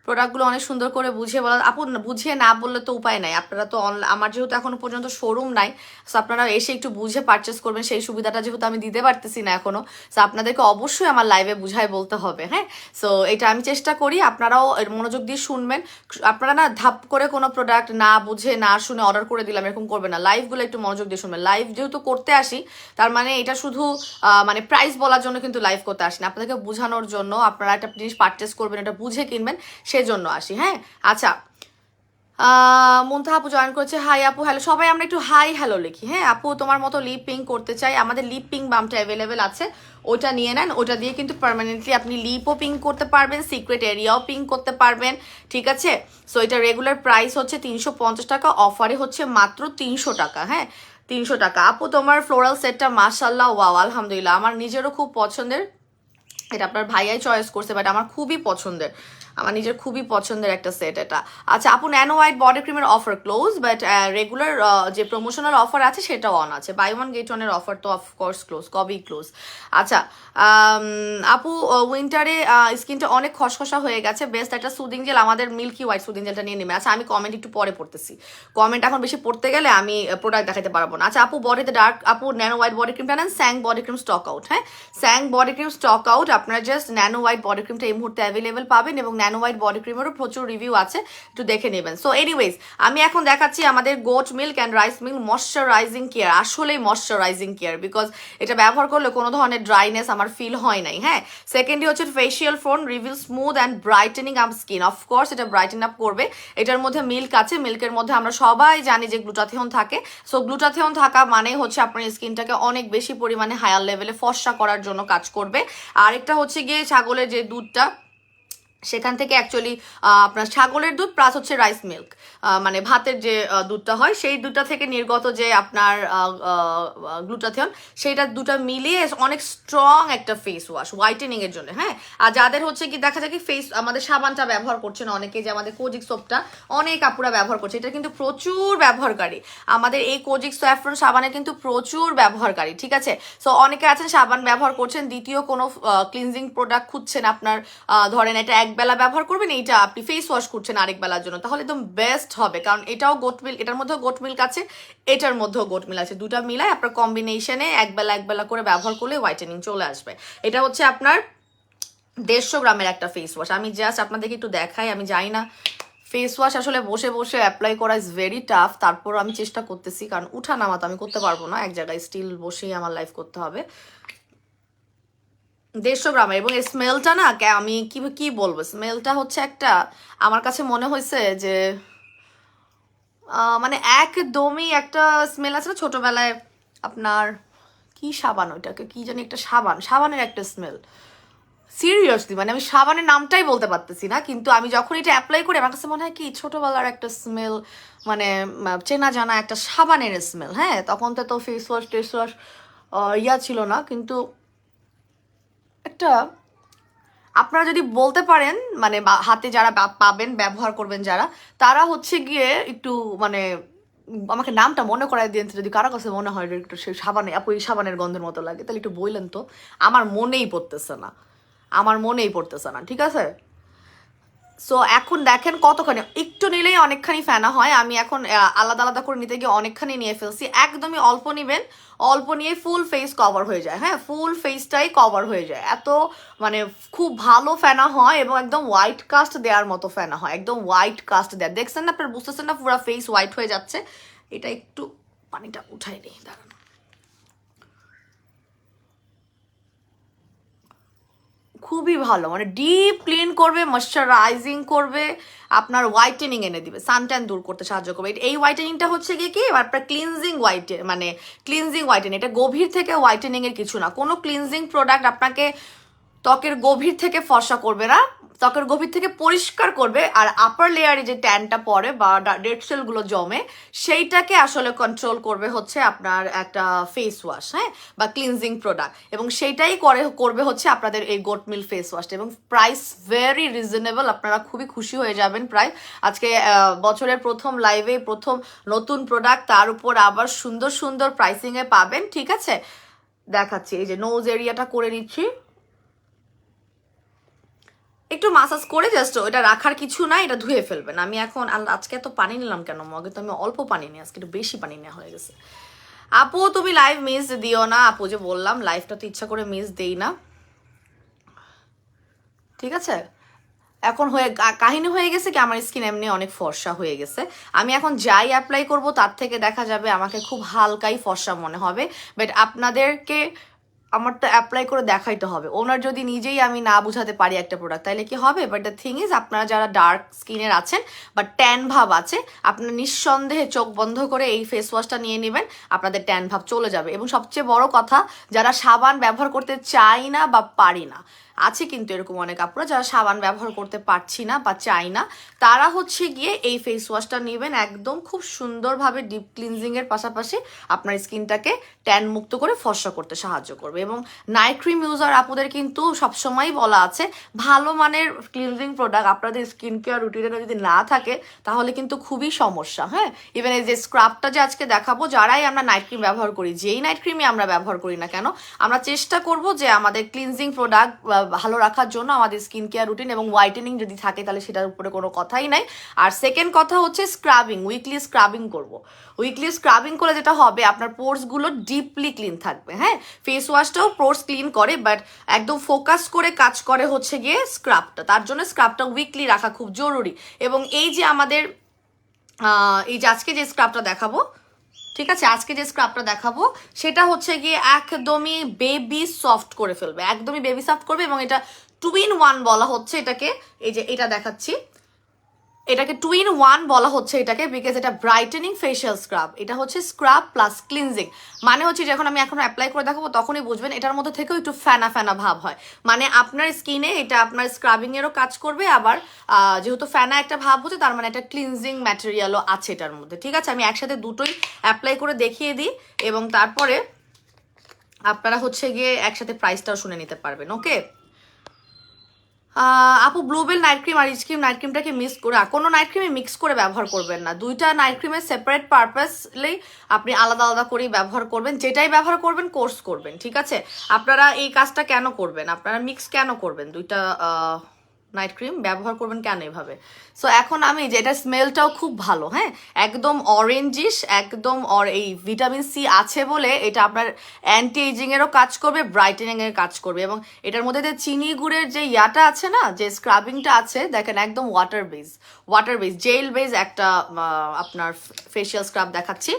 প্রোডাক্টগুলো অনেক সুন্দর করে বুঝিয়ে বলা। আপু বুঝিয়ে না বললে তো উপায় নাই, আপনারা তো আমার যেহেতু এখনো পর্যন্ত শোরুম নাই, সো আপনারা এসে একটু বুঝে পারচেস করবেন, সেই সুবিধাটা যেহেতু আমি দিতে পারতেছি না এখনো, সো আপনাদেরকে অবশ্যই আমার লাইভে বুঝাই বলতে হবে। হ্যাঁ, সো এটা আমি চেষ্টা করি, আপনারাও মনোযোগ দিয়ে শুনবেন। আপনারা না ধাপ করে কোনো প্রোডাক্ট না বুঝে না শুনে অর্ডার করে দিলাম এরকম করবেন না, লাইভগুলো একটু মনোযোগ দিয়ে শুনবেন। লাইভ যেহেতু করতে আসি, তার মানে এটা শুধু মানে প্রাইস বলার জন্য কিন্তু লাইভ করতে আসি না, আপনাদেরকে বোঝানোর জন্য। আপনারা একটা জিনিস পারচেস করবেন, এটা বুঝে কিনবেন, সেজন্য আসি। হ্যাঁ, আচ্ছা, মুনতাহা আপু জয়েন করেছে। হাই আপু, হ্যালো সবাই, আমরা একটু হাই হ্যালো লিখি। হ্যাঁ আপু, তোমার মতো লিপ পিং করতে চাই, আমাদের লিপ পিং বামটা অ্যাভেলেবেল আছে, ওটা নিয়ে নেন। ওটা দিয়ে কিন্তু পার্মানেন্টলি আপনি লিপও পিং করতে পারবেন, সিক্রেট এরিয়াও পিং করতে পারবেন, ঠিক আছে। সো এটা রেগুলার প্রাইস হচ্ছে 350 টাকা, অফারে হচ্ছে মাত্র 300 টাকা। হ্যাঁ, 300 টাকা। আপু তোমার ফ্লোরাল সেটটা মাশাল্লাহ, ওয়াও, আলহামদুলিল্লাহ, আমার নিজেরও খুব পছন্দের। এটা আপনার ভাইয়াই চয়েস করছে, বাট আমার খুবই পছন্দের, আমার নিজের খুবই পছন্দের একটা সেট এটা। আচ্ছা আপু, ন্যানো হোয়াইট বডি ক্রিমের অফার ক্লোজ, বাট রেগুলার যে প্রমোশনাল অফার আছে সেটাও অন আছে, বাই ওয়ান গেট ওয়ানের অফার তো অফকোর্স ক্লোজ, কবেই ক্লোজ। আচ্ছা আপু, উইন্টারে স্কিনটা অনেক খসখসা হয়ে গেছে, বেস্ট একটা সুদিং জেল, আমাদের মিল্কি হোয়াইট সুদিং জেলটা নিয়ে নেবে। আচ্ছা, আমি কমেন্ট একটু পরে পড়তেছি, কমেন্ট এখন বেশি পড়তে গেলে আমি প্রোডাক্ট দেখাতে পারবো না। আচ্ছা আপু, বডিতে ডার্ক, আপু ন্যানো হোয়াইট বডি ক্রিমটা নেন, স্যাং বডি ক্রিম স্টক আউট। হ্যাঁ, স্যাং বডি ক্রিম স্টক আউট, আপনারা জাস্ট ন্যানো হোয়াইট বডি ক্রিমটা এই মুহূর্তে অ্যাভেলেবেল পাবেন, এবং ন্যানো হোয়াইট বডি ক্রিমেরও প্রচুর রিভিউ আছে, একটু দেখে নেবেন। সো এনিওয়েজ, আমি এখন দেখাচ্ছি আমাদের goat milk and rice milk moisturising care, আসলেই ময়শ্চারাইজিং কেয়ার, বিকজ এটা ব্যবহার করলে কোনো ধরনের ড্রাইনেস আমার ফিল হয় নাই। হ্যাঁ, সেকেন্ডলি হচ্ছে facial phone reveal smooth and brightening up skin, of course এটা ব্রাইটেন আপ করবে। এটার মধ্যে মিল্ক আছে, মিল্কের মধ্যে আমরা সবাই জানি যে গ্লুটাথিয়ন থাকে, সো গ্লুটাথিয়ন থাকা মানে হচ্ছে আপনার স্কিনটাকে অনেক বেশি পরিমাণে হায়ার লেভেলে ফর্সা করার জন্য কাজ করবে। আরেকটা হচ্ছে গিয়ে ছাগলের যে দুধটা, সেখান থেকে অ্যাকচুয়ালি আপনার ছাগলের দুধ প্লাস হচ্ছে রাইস মিল্ক, মানে ভাতের যে দুধটা হয় সেই দুধটা থেকে নির্গত যে আপনার গ্লুটাথিয়ন, সেইটা দুটা মিলিয়ে অনেক স্ট্রং একটা ফেস ওয়াশ হোয়াইটেনিং এর জন্য। হ্যাঁ, আর যাদের হচ্ছে কি দেখা যায় কি ফেস, আমাদের সাবানটা ব্যবহার করছে না অনেকে, যে আমাদের কোজিক সোপটা অনেক আপুরা ব্যবহার করছে, এটা কিন্তু প্রচুর ব্যবহারকারী, আমাদের এই কোজিক স্যাফরন সাবানে কিন্তু প্রচুর ব্যবহারকারী, ঠিক আছে। সো অনেকে আছেন সাবান ব্যবহার করছেন, দ্বিতীয় কোনো ক্লিনজিং প্রোডাক্ট খুঁজছেন, আপনার ধরেন এটা একবেলা ব্যবহার করবেন, এইটা আপনি ফেস ওয়াশ করছেন আরেক বেলার জন্য, তাহলে একদম বেস্ট হবে, কারণ এটাও গোট মিল্ক, এটার মধ্যেও গোট মিল্ক আছে, এটার মধ্যেও গোট মিল্ক আছে, দুটা মিলাই আপনার কম্বিনেশনে একবেলা করে ব্যবহার করলে হোয়াইটেনিং চলে আসবে। এটা হচ্ছে আপনার 150 গ্রামের একটা ফেস ওয়াশ, আমি জাস্ট আপনাদেরকে একটু দেখাই। আমি জানি না, ফেস ওয়াশ আসলে বসে বসে অ্যাপ্লাই করা ইজ ভেরি টাফ, তারপর আমি চেষ্টা করতেছি, কারণ উঠা নামা তো আমি করতে পারবো না, এক জায়গায় স্টিল বসেই আমার লাইফ করতে হবে। 150 গ্রামের, এবং এই স্মেলটা না, আমি কি বলবো, স্মেলটা হচ্ছে একটা, আমার কাছে মনে হয়েছে যে মানে একদমই একটা স্মেল আছে না ছোটবেলায় আপনার, কি সাবান ওইটাকে কি জানি, একটা সাবানের একটা স্মেল, সিরিয়াসলি মানে আমি সাবানের নামটাই বলতে পারতেছি না, কিন্তু আমি যখন এটা অ্যাপ্লাই করি আমার কাছে মনে হয় কি ছোটবেলার একটা স্মেল, মানে চেনা জানা একটা সাবানের স্মেল। হ্যাঁ, তখন তো ফেস ওয়াশ টেস ওয়াশ ইয়া ছিল না, কিন্তু একটা, আপনারা যদি বলতে পারেন মানে হাতে যারা পাবেন ব্যবহার করবেন যারা, তারা হচ্ছে গিয়ে একটু মানে আমাকে নামটা মনে করাই দিয়েন, যদি কারো কাছে মনে হয় একটু সেই সাবানে আপু এই সাবানের গন্ধের মতো লাগে, তাহলে একটু বললেন তো, আমার মনেই পড়তেছে না, আমার মনেই পড়তেছে না, ঠিক আছে। সো এখন দেখেন কতখানি, একটু নিলেই অনেকখানি ফেনা হয়, আমি এখন আলাদা আলাদা করে নিতে গিয়ে অনেকখানি নিয়ে ফেলছি, একদমই অল্প নিবেন, অল্প নিয়ে ফুল ফেস কভার হয়ে যায়। হ্যাঁ, ফুল ফেসটাই কভার হয়ে যায়, এত মানে খুব ভালো ফেনা হয়, এবং একদম হোয়াইট কাস্ট দেওয়ার মতো ফেনা হয়, একদম হোয়াইট কাস্ট দেয়, দেখছেন না আপনার, বুঝতেছেন না পুরো ফেস হোয়াইট হয়ে যাচ্ছে। এটা একটু পানিটা উঠাই নেই, দাঁড়ান, খুবই ভালো, মানে ডিপ ক্লিন করবে, ময়শ্চারাইজিং করবে, আপনার হোয়াইটেনিং এনে দিবে, সানট্যান দূর করতে সাহায্য করবে। এই হোয়াইটেনিংটা হচ্ছে গিয়ে কি আপনার ক্লিনজিং মানে ক্লিনজিং হোয়াইটেনিং, এটা গভীর থেকে হোয়াইটেনিং এর কিছু না। কোনো ক্লিনজিং প্রোডাক্ট আপনাকে ত্বকের গভীর থেকে ফর্সা করবে না, ত্বকের গভীর থেকে পরিষ্কার করবে। আর আপার লেয়ারে যে ট্যানটা পড়ে বা ডেড সেলগুলো জমে সেইটাকে আসলে কন্ট্রোল করবে হচ্ছে আপনার একটা ফেস ওয়াশ, হ্যাঁ, বা ক্লিনজিং প্রোডাক্ট। এবং সেইটাই করবে হচ্ছে আপনাদের এই গোট মিল ফেস ওয়াশটা। এবং প্রাইস ভেরি রিজনেবল, আপনারা খুবই খুশি হয়ে যাবেন। প্রায় আজকে বছরের প্রথম লাইভে প্রথম নতুন প্রোডাক্ট, তার উপর আবার সুন্দর সুন্দর প্রাইসিংয়ে পাবেন। ঠিক আছে, দেখাচ্ছি। এই যে নোজ এরিয়াটা করে নিচ্ছি, একটু মাসাজ করে জাস্ট এটা রাখার কিছু না, এটা ধুয়ে ফেলবেন। আমি এখন আজকে এত পানি নিলাম কেন মগে, তো আমি অল্প পানি নিই, আজকে একটু বেশি পানি নেওয়া হয়ে গেছে। আপু তুমি লাইভ মিস দিও না, আপু যে বললাম লাইভটা তো ইচ্ছা করে মিস দেই না, ঠিক আছে। এখন কাহিনী হয়ে গেছে কি আমার স্কিন এমনি অনেক ফর্সা হয়ে গেছে। আমি এখন যাই অ্যাপ্লাই করব তার থেকে দেখা যাবে আমাকে খুব হালকাই ফর্সা মনে হবে। বাট আপনাদেরকে আমার তো অ্যাপ্লাই করে দেখাইতে হবে। ওনার যদি নিজেই আমি না বুঝাতে পারি একটা প্রোডাক্ট তাহলে কি হবে? বাট দ্য থিং ইজ, আপনারা যারা ডার্ক স্কিনের আছেন বা ট্যান ভাব আছে, আপনারা নিঃসন্দেহে চোখ বন্ধ করে এই ফেস ওয়াশটা নিয়ে নেবেন, আপনাদের ট্যান ভাব চলে যাবে। এবং সবচেয়ে বড় কথা, যারা সাবান ব্যবহার করতে চাই না বা পারি না, আছে কিন্তু এরকম অনেক আপুরা যারা সাবান ব্যবহার করতে পারছি না বা চাই না, তারা হচ্ছে গিয়ে এই ফেস ওয়াশটা নেবেন। একদম খুব সুন্দরভাবে ডিপ ক্লিনজিং এর পাশাপাশি আপনার স্কিনটাকে ট্যান মুক্ত করে ফর্সা করতে সাহায্য করবে। এবং নাইট ক্রিম ইউজার আপুদের কিন্তু সবসময়ই বলা আছে, ভালো মানের ক্লিনজিং প্রোডাক্ট আপনাদের স্কিন কেয়ার রুটিনে যদি না থাকে তাহলে কিন্তু খুবই সমস্যা। হ্যাঁ, ইভেন এই যে স্ক্রাবটা যে আজকে দেখাবো, যারাই আমরা নাইট ক্রিম ব্যবহার করি, যেই নাইট ক্রিমই আমরা ব্যবহার করি না কেন, আমরা চেষ্টা করব যে আমাদের ক্লিনজিং প্রোডাক্ট ভালো রাখার জন্য আমাদের স্কিন কেয়ার রুটিন এবং হোয়াইটেনিং যদি থাকে তাহলে সেটার উপরে কোনো কথাই নাই। আর সেকেন্ড কথা হচ্ছে স্ক্রাবিং, উইকলি স্ক্রাবিং করব। উইকলি স্ক্রাবিং করলে যেটা হবে, আপনার পোর্সগুলো ডিপলি ক্লিন থাকবে। হ্যাঁ, ফেস ওয়াশটাও পোর্স ক্লিন করে, বাট একদম ফোকাস করে কাজ করে হচ্ছে গিয়ে স্ক্রাবটা। তার জন্য স্ক্রাবটা উইকলি রাখা খুব জরুরি। এবং এই যে আমাদের এই যে আজকে যে স্ক্রাবটা দেখাবো, ঠিক আছে, আজকে যে স্ক্রাবটা দেখাবো সেটা হচ্ছে গিয়ে একদমই বেবি সফট করে ফেলবে, একদমই বেবি সফট করবে। এবং এটা 2 in 1 বলা হচ্ছে এটাকে। এই যে এটা দেখাচ্ছি, এটাকে 2 in 1 বলা হচ্ছে এটাকে, বিকজ এটা ব্রাইটেনিং ফেশিয়াল স্ক্রাব। এটা হচ্ছে স্ক্রাব প্লাস ক্লিনজিং, মানে হচ্ছে যখন আমি এখন অ্যাপ্লাই করে দেখাবো তখনই বুঝবেন এটার মধ্যে থেকেও একটু ফেনা ফেনা ভাব হয়। মানে আপনার স্কিনে এটা আপনার স্ক্রাবিং এরও কাজ করবে, আবার যেহেতু ফেনা একটা ভাব হচ্ছে তার মানে একটা ক্লিনজিং ম্যাটেরিয়ালও আছে এটার মধ্যে। ঠিক আছে, আমি একসাথে দুটোই অ্যাপ্লাই করে দেখিয়ে দিই এবং তারপরে আপনারা হচ্ছে গিয়ে একসাথে প্রাইসটাও শুনে নিতে পারবেন। ওকে আপু, ব্লুবেল নাইট ক্রিম আর ইচ ক্রিম নাইট ক্রিমটাকে মিক্স করে, কোনো নাইট ক্রিমে মিক্স করে ব্যবহার করবেন না। দুইটা নাইট ক্রিমের সেপারেট পারপাসলি আপনি আলাদা আলাদা করেই ব্যবহার করবেন। যেটাই ব্যবহার করবেন কোর্স করবেন। ঠিক আছে, আপনারা এই কাজটা কেন করবেন, আপনারা মিক্স কেন করবেন, দুইটা নাইট ক্রিম ব্যবহার করবেন কেন এভাবে? সো এখন আমি যে এটা স্মেলটাও খুব ভালো, হ্যাঁ, একদম অরেঞ্জিশ, একদম এই ভিটামিন সি আছে বলে এটা আপনার অ্যান্টি এজিং এরও কাজ করবে, ব্রাইটেনিং এর কাজ করবে। এবং এটার মধ্যে যে চিনি গুড়ের যে ইয়াটা আছে না, যে স্ক্রাবিংটা আছে, দেখেন একদম ওয়াটার বেস জেল বেস একটা আপনার ফেশিয়াল স্ক্রাব দেখাচ্ছি।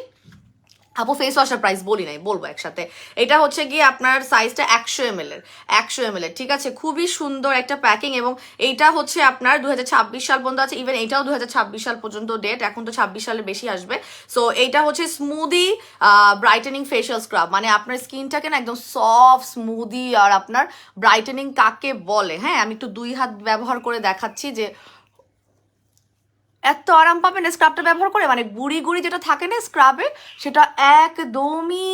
আপু ফেস ওয়াশের প্রাইস বলি নাই, বলবো একসাথে। এটা হচ্ছে গিয়ে আপনার সাইজটা 100 ml এর, 100 ml এর। ঠিক আছে, খুবই সুন্দর একটা প্যাকিং। এবং এইটা হচ্ছে আপনার 2026 সাল পর্যন্ত আছে, ইভেন এইটাও 2026 সাল পর্যন্ত ডেট, এখন তো 26 সালের বেশি আসবে। সো এইটা হচ্ছে স্মুদি ব্রাইটেনিং ফেশিয়াল স্ক্রাব, মানে আপনার স্কিনটাকে না একদম সফট স্মুদি আর আপনার ব্রাইটেনিং কাকে বলে। হ্যাঁ, আমি একটু 2 হাত ব্যবহার করে দেখাচ্ছি যে এত আরাম পাবেন স্ক্রাবটা ব্যবহার করে। মানে গুড়ি গুড়ি যেটা থাকে না স্ক্রাবে, সেটা একদমই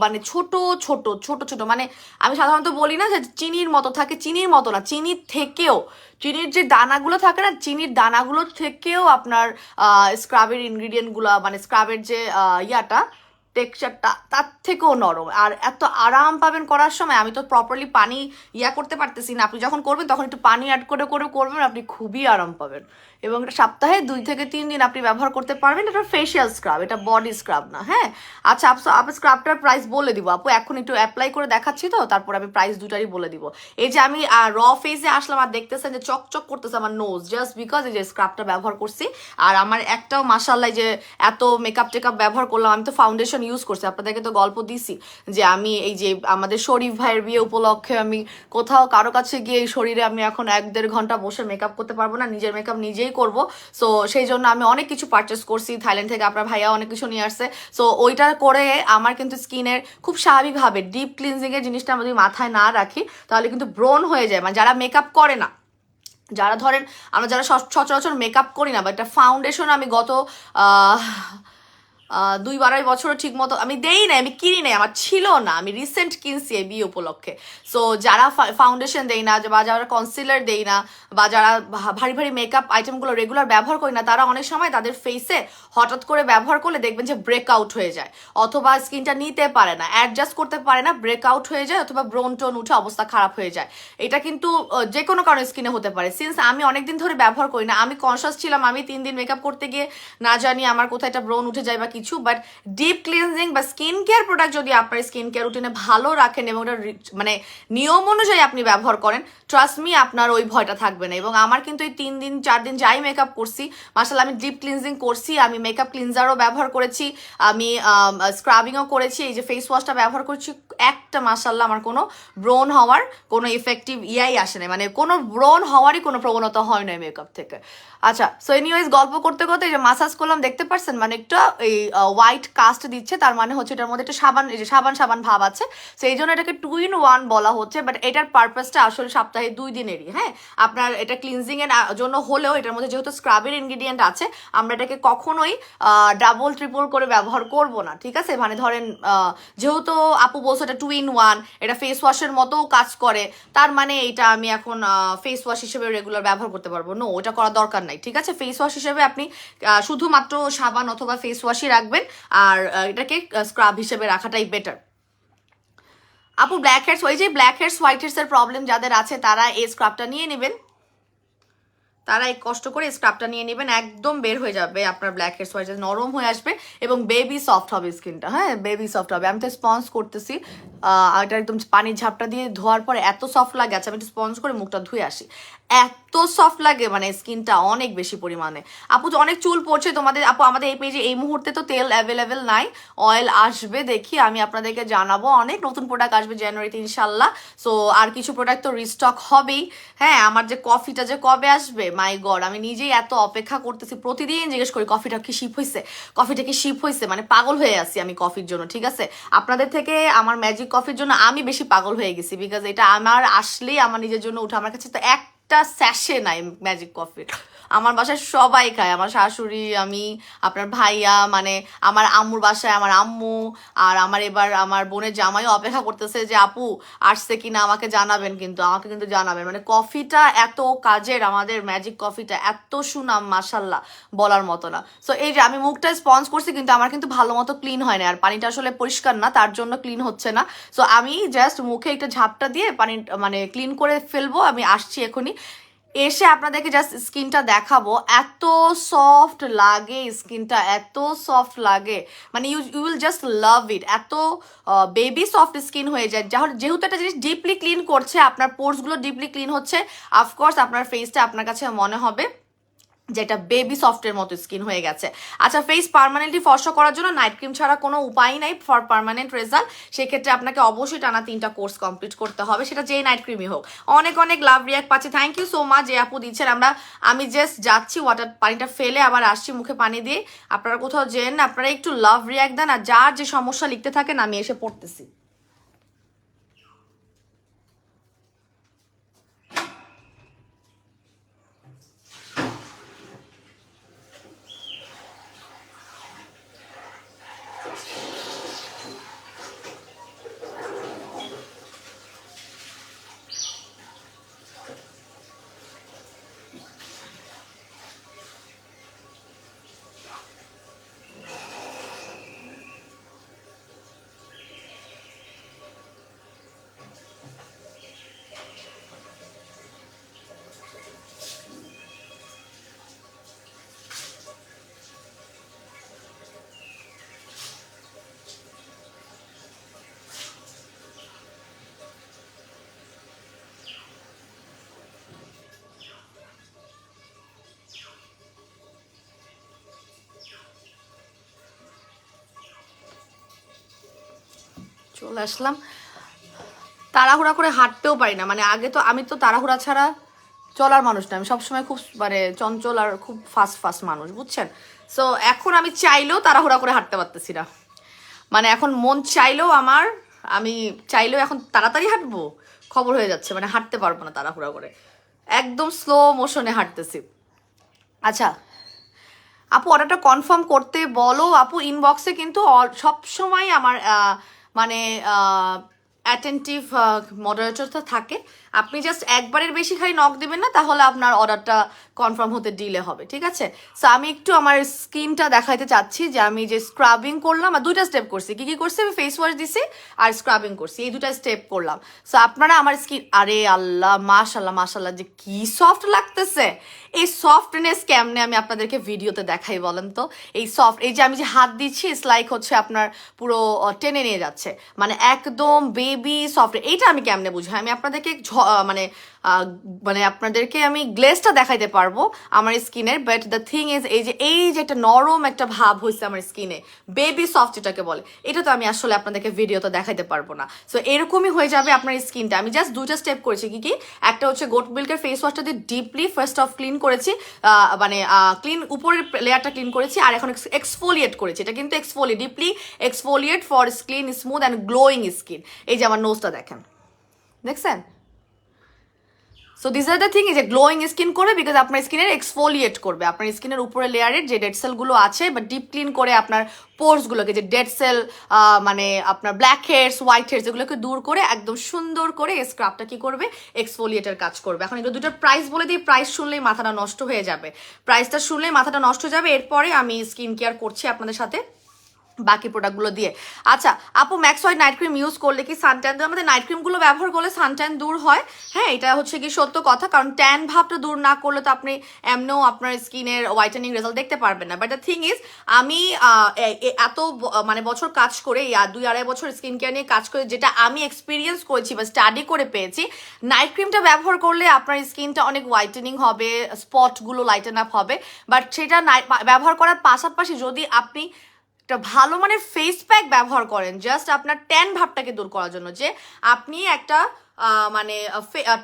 মানে ছোট ছোট ছোট ছোট, মানে আমি সাধারণত বলি না যে চিনির মতো থাকে, চিনির মতো না, চিনির থেকেও, চিনির যে দানাগুলো থাকে না, চিনির দানাগুলোর থেকেও আপনার স্ক্রাবের ইনগ্রিডিয়েন্টগুলো, মানে স্ক্রাবের যে ইয়াটা টেক্সচারটা তার থেকেও নরম। আর এত আরাম পাবেন করার সময়। আমি তো প্রপারলি পানি করতে পারতেছি না, আপনি যখন করবেন তখন একটু পানি অ্যাড করে করে করবেন, আপনি খুবই আরাম পাবেন। এবং এটা সপ্তাহে 2 থেকে 3 দিন আপনি ব্যবহার করতে পারবেন। এটা ফেশিয়াল স্ক্রাব, এটা বডি স্ক্রাব না। হ্যাঁ, আচ্ছা আপু স্ক্রাবটার প্রাইস বলে দিব আপু, এখন একটু অ্যাপ্লাই করে দেখাচ্ছি তো, তারপর আমি প্রাইস দুটারই বলে দিব। এই যে আমি র ফেসে আসলাম আর দেখতেছেন যে চকচক করতেছে আমার নোজ, জাস্ট বিকজ এই যে স্ক্রাবটা ব্যবহার করছি। আর আমার একটাও মাশাআল্লাহ যে এত মেকআপ টেকআপ ব্যবহার করলাম, আমি তো ফাউন্ডেশন ইউজ করছি, আপনাদেরকে তো গল্প দিছি যে আমি এই যে আমাদের শরীফ ভাইয়ের বিয়ে উপলক্ষে আমি কোথাও কারো কাছে গিয়ে এই শরীরে আমি এখন 1-1.5 ঘন্টা বসে মেকআপ করতে পারবো না, নিজের মেকআপ নিজেই করব। সো সেই জন্য আমি অনেক কিছু পারচেস করছি থাইল্যান্ড থেকে, আপনার ভাইয়া অনেক কিছু নিয়ে আসছে। সো ওইটা করে আমার কিন্তু স্কিনের খুব স্বাভাবিকভাবে ডিপ ক্লিনজিংয়ের জিনিসটা আমি যদি মাথায় না রাখি তাহলে কিন্তু ব্রণ হয়ে যায়। মানে যারা মেকআপ করে না, যারা ধরেন আমরা যারা সচরাচর মেকআপ করি না, বা একটা ফাউন্ডেশন আমি গত 2-2.5 বছরও ঠিক মতো আমি দেই নাই, আমি কিনি নাই, আমার ছিল না, আমি রিসেন্ট কিনছি এই বিয়ে উপলক্ষে। সো যারা ফাউন্ডেশন দেই না, বা যারা কনসিলার দেই না, বা যারা ভারী ভারী মেকআপ আইটেমগুলো রেগুলার ব্যবহার করি না, তারা অনেক সময় তাদের ফেসে হঠাৎ করে ব্যবহার করলে দেখবেন যে ব্রেকআউট হয়ে যায়, অথবা স্কিনটা নিতে পারে না, অ্যাডজাস্ট করতে পারে না, ব্রেকআউট হয়ে যায়, অথবা ব্রণ টোন উঠে অবস্থা খারাপ হয়ে যায়। এটা কিন্তু যে কোনো কারণে স্কিনে হতে পারে। সিন্স আমি অনেকদিন ধরে ব্যবহার করি না, আমি কনসিয়াস ছিলাম আমি 3 দিন মেকআপ করতে গিয়ে না জানি আমার কোথায় একটা ব্রণ উঠে যায় বা কিছু। বাট ডিপ ক্লিনজিং বা স্কিন কেয়ার প্রোডাক্ট যদি আপনার স্কিন কেয়ার রুটিনে ভালো রাখেন এবং ওটা মানে নিয়ম অনুযায়ী আপনি ব্যবহার করেন, ট্রাস্ট মি আপনার ওই ভয়টা থাকবে না। এবং আমার কিন্তু এই 3 দিন 4 দিন যাই মেকআপ করছি, মাশাআল্লাহ আমি ডিপ ক্লিনজিং করছি, আমি মেকআপ ক্লিনজারও ব্যবহার করেছি, আমি স্ক্রাবিংও করেছি, এই যে ফেস ওয়াশটা ব্যবহার করছি, একটা মাশাআল্লাহ আমার কোনো ব্রণ হওয়ার কোনো ইফেক্টিভ ইয়াই আসে না, মানে কোনো ব্রণ হওয়ারই কোনো প্রবণতা হয় না মেকআপ থেকে। আচ্ছা, সো এনিওয়েজ গল্প করতে করতে এই যে মাসাজ করলাম, দেখতে পারছেন মানে একটা এই হোয়াইট কাস্ট দিচ্ছে, তার মানে হচ্ছে এটার মধ্যে একটা সাবান, এই যে সাবান সাবান ভাব আছে, সেই জন্য এটাকে 2-in-1 বলা হচ্ছে। বাট এটার পারপাসটা আসলে সপ্তাহে 2 দিনেরই। হ্যাঁ, আপনার এটা ক্লিনজিং এর জন্য হলেও এটার মধ্যে যেহেতু স্ক্রাবের ইনগ্রিডিয়েন্ট আছে, আমরা এটাকে কখনোই ডাবল ট্রিপল করে ব্যবহার করব না, ঠিক আছে? মানে ধরেন যেহেতু আপু বলছে এটা 2-in-1, এটা ফেস ওয়াশের মতো কাজ করে, তার মানে এটা আমি এখন ফেস ওয়াশ হিসেবে রেগুলার ব্যবহার করতে পারবো? নো, ওটা করার দরকার নাই, ঠিক আছে? ফেস ওয়াশ হিসেবে আপনি শুধুমাত্র সাবান অথবা ফেস ওয়াশই রাখবেন, আর এটাকে স্ক্রাব হিসেবে রাখাটাই বেটার। আপু ব্ল্যাক হেডস, ওই যে ব্ল্যাক হেডস হোয়াইট হেডস এর প্রবলেম যাদের আছে তারা এই স্ক্রাবটা নিয়ে নেবেন, তারা এই কষ্ট করে স্ক্রাবটা নিয়ে নেবেন, একদম বের হয়ে যাবে আপনার ব্ল্যাক হেডস হোয়াইট হেডস, নরম হয়ে আসবে এবং বেবি সফট হবে স্কিনটা। হ্যাঁ, বেবি সফট হবে। আমি তো স্পঞ্জ করতেছি, এটা একদম পানির ঝাপটা দিয়ে ধোয়ার পরে এত সফট লাগে। আচ্ছা, আমি একটু স্পঞ্জ করে মুখটা ধুয়ে আসি, এত সফট লাগে মানে স্কিনটা অনেক বেশি পরিমাণে। আপু তো অনেক চুল পড়ছে তোমাদের, আপু আমাদের এই পেজে এই মুহূর্তে তো তেল অ্যাভেলেবেল নাই, অয়েল আসবে দেখি, আমি আপনাদেরকে জানাবো। অনেক নতুন প্রোডাক্ট আসবে জানুয়ারিতে ইনশাল্লাহ। সো আর কিছু প্রোডাক্ট তো রিস্টক হবেই। হ্যাঁ, আমার যে কফিটা যে কবে আসবে, মাই গড, আমি নিজেই এত অপেক্ষা করতেছি, প্রতিদিন জিজ্ঞেস করি কফিটা কি শিপ হয়েছে, কফিটা কি শিপ হয়েছে, মানে পাগল হয়ে আছি আমি কফির জন্য, ঠিক আছে? আপনাদের থেকে আমার ম্যাজিক কফির জন্য আমি বেশি পাগল হয়ে গেছি, বিকজ এটা আমার আসলেই আমার নিজের জন্য উঠে, আমার কাছে তো একটা স্যাশে নাই ম্যাজিক কফির, আমার বাসায় সবাই খায়, আমার শাশুড়ি, আমি, আপনার ভাইয়া, মানে আমার আম্মুর বাসায় আমার আম্মু, আর আমার এবার আমার বোনের জামাইও অপেক্ষা করতেছে যে আপু আসছে কিনা আমাকে জানাবেন, কিন্তু আমাকে কিন্তু জানাবেন। মানে কফিটা এত কাজের, আমাদের ম্যাজিক কফিটা এত সুনাম মাশাল্লাহ, বলার মতো না। সো এই যে আমি মুখটা স্পঞ্জ করছি, কিন্তু আমার কিন্তু ভালো মতো ক্লিন হয় না, আর পানিটা আসলে পরিষ্কার না, তার জন্য ক্লিন হচ্ছে না। সো আমি জাস্ট মুখে একটা ঝাপটা দিয়ে পানি মানে ক্লিন করে ফেলবো, আমি আসছি এখনই, এসে আপনাদেরকে জাস্ট স্কিনটা দেখাবো। এত সফট লাগে স্কিনটা, এত সফট লাগে, মানে ইউ উইল জাস্ট লাভ ইট, এত বেবি সফট স্কিন হয়ে যায়। যেহেতু একটা জিনিস ডিপলি ক্লিন করছে, আপনার পোর্সগুলো ডিপলি ক্লিন হচ্ছে, অফকোর্স আপনার ফেসটা আপনার কাছে মনে হবে যেটা বেবি সফটের মতো স্কিন হয়ে গেছে। আচ্ছা, ফেস পার্মানেন্টলি ফর্সা করার জন্য নাইট ক্রিম ছাড়া কোনো উপায় নাই ফর পার্মানেন্ট রেজাল্ট। সেক্ষেত্রে আপনাকে অবশ্যই টানা 3টা কোর্স কমপ্লিট করতে হবে, সেটা যেই নাইট ক্রিমই হোক। অনেক অনেক লাভ রিয়াক্ট পাচ্ছি, থ্যাংক ইউ সো মাচ যে আপু দিচ্ছেন। আমি জাস্ট যাচ্ছি, ওয়াটার পানিটা ফেলে আবার আসছি মুখে পানি দিয়ে। আপনারা কোথাও যেন, আপনারা একটু লাভ রিয়াক্ট দেন, আর যার যে সমস্যা লিখতে থাকেন আমি এসে পড়তেছি। চলে আসলাম। তাড়াহুড়া করে হাঁটতেও পারি না, মানে আগে তো আমি তো তাড়াহুড়া ছাড়া চলার মানুষ না, আমি সবসময় খুব মানে চঞ্চল আর খুব ফাস্ট ফাস্ট মানুষ, বুঝছেন? সো এখন আমি চাইলেও তাড়াহুড়া করে হাঁটতে পারতেছি না, মানে এখন মন চাইলেও আমি চাইলেও এখন তাড়াতাড়ি হাঁটবো খবর হয়ে যাচ্ছে, মানে হাঁটতে পারবো না তাড়াহুড়া করে, একদম স্লো মোশনে হাঁটতেছি। আচ্ছা আপু অর্ডারটা কনফার্ম করতে বলো আপু, ইনবক্সে কিন্তু সব সময় আমার মানে অ্যাটেন্টিভ মডারেটর থাকে, আপনি জাস্ট একবারের বেশি খালি নক দেবেন না, তাহলে আপনার অর্ডারটা কনফার্ম হতে ডিলে হবে, ঠিক আছে? সো আমি একটু আমার স্কিনটা দেখাইতে চাচ্ছি যে আমি যে স্ক্রাবিং করলাম আর দুইটা স্টেপ করছি। কি কি করছি? আমি ফেস ওয়াশ দিছি আর স্ক্রাবিং করছি, এই দুটা স্টেপ করলাম। সো আপনারা আমার স্কিন, আরে আল্লাহ মাশাল্লাহ মাশাল্লাহ যে কি সফট লাগতেছে, এই সফটনেস কেমনে আমি আপনাদেরকে ভিডিওতে দেখাই বলেন তো? এই সফট, এই যে আমি যে হাত দিচ্ছি ইটস লাইক হচ্ছে আপনার পুরো টেনে নিয়ে যাচ্ছে, মানে একদম বেবি সফট। এইটা আমি কেমনে বুঝাই, আমি আপনাদেরকে মানে মানে আপনাদেরকে আমি গ্লেজটা দেখাইতে পারবো আমার স্কিনের, বাট দ্য থিং ইজ এই যে একটা নরম একটা ভাব হয়েছে আমার স্কিনে, বেবি সফট যেটাকে বলে, এটা তো আমি আসলে আপনাদেরকে ভিডিওতে দেখাইতে পারবো না। সো এরকমই হয়ে যাবে আপনার স্কিনটা। আমি জাস্ট দুইটা স্টেপ করেছি, কি কি? একটা হচ্ছে গোট মিল্কের ফেস ওয়াশটা দিয়ে ডিপলি ফার্স্ট অফ ক্লিন করেছি, মানে ক্লিন উপরের লেয়ারটা ক্লিন করেছি, আর এখন এক্সফোলিয়েট করেছি। এটা কিন্তু deeply exfoliate for skin smooth and glowing skin. এই যে আমার নোজটা দেখেন, দেখছেন? So this are the thing, যে গ্লোয়িং স্কিন করবে বিকজ আপনার স্কিনের এক্সফোলিয়েট করবে, আপনার স্কিনের উপরে লেয়ারের যে ডেড সেলগুলো আছে বা ডিপ ক্লিন করে আপনার পোর্সগুলোকে, যে ডেড সেল মানে আপনার ব্ল্যাক হেয়ার্স হোয়াইট হেয়ার্স এগুলোকে দূর করে একদম সুন্দর করে এই স্ক্রাবটা কি করবে, এক্সফোলিয়েটের কাজ করবে। এখন এগুলো দুটোর প্রাইস বলে দিই, প্রাইস শুনলেই মাথাটা নষ্ট হয়ে যাবে, প্রাইসটা শুনলেই মাথাটা নষ্ট হয়ে যাবে। এরপরে আমি স্কিন কেয়ার করছি আপনাদের সাথে বাকি প্রোডাক্টগুলো দিয়ে। আচ্ছা আপু max white night cream use করলে কি সানট্যান, আমাদের নাইট ক্রিমগুলো ব্যবহার করলে সানট্যান দূর হয়, হ্যাঁ এটা হচ্ছে কি সত্য কথা, কারণ ট্যান ভাবটা দূর না করলে তো আপনি এমনও আপনার স্কিনের হোয়াইটেনিং রেজাল্ট দেখতে পারবেন না। বাট দ্য থিং ইজ আমি এত মানে বছর কাজ করে, 2-2.5 বছর স্কিন কেয়ার নিয়ে কাজ করে যেটা আমি এক্সপিরিয়েন্স করেছি বা স্টাডি করে পেয়েছি, নাইট ক্রিমটা ব্যবহার করলে আপনার স্কিনটা অনেক হোয়াইটেনিং হবে, স্পটগুলো লাইটেন আপ হবে। বাট সেটা ব্যবহার করার পাশাপাশি যদি আপনি একটা ভালো মানের ফেস প্যাক ব্যবহার করেন জাস্ট আপনার ট্যান ভাবটাকে দূর করার জন্য, যে আপনি একটা মানে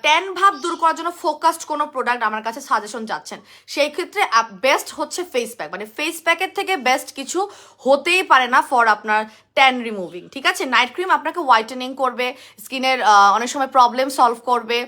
ট্যান ভাব দূর করার জন্য ফোকাসড কোনো প্রোডাক্ট আমার কাছে সাজেশন চাচ্ছেন, সেই ক্ষেত্রে বেস্ট হচ্ছে ফেস প্যাক। মানে ফেস প্যাকের থেকে বেস্ট কিছু হতেই পারে না ফর আপনার ট্যান রিমুভিং, ঠিক আছে? নাইট ক্রিম আপনাকে হোয়াইটেনিং করবে, স্কিনের অনেক সময় প্রবলেম সলভ করবে,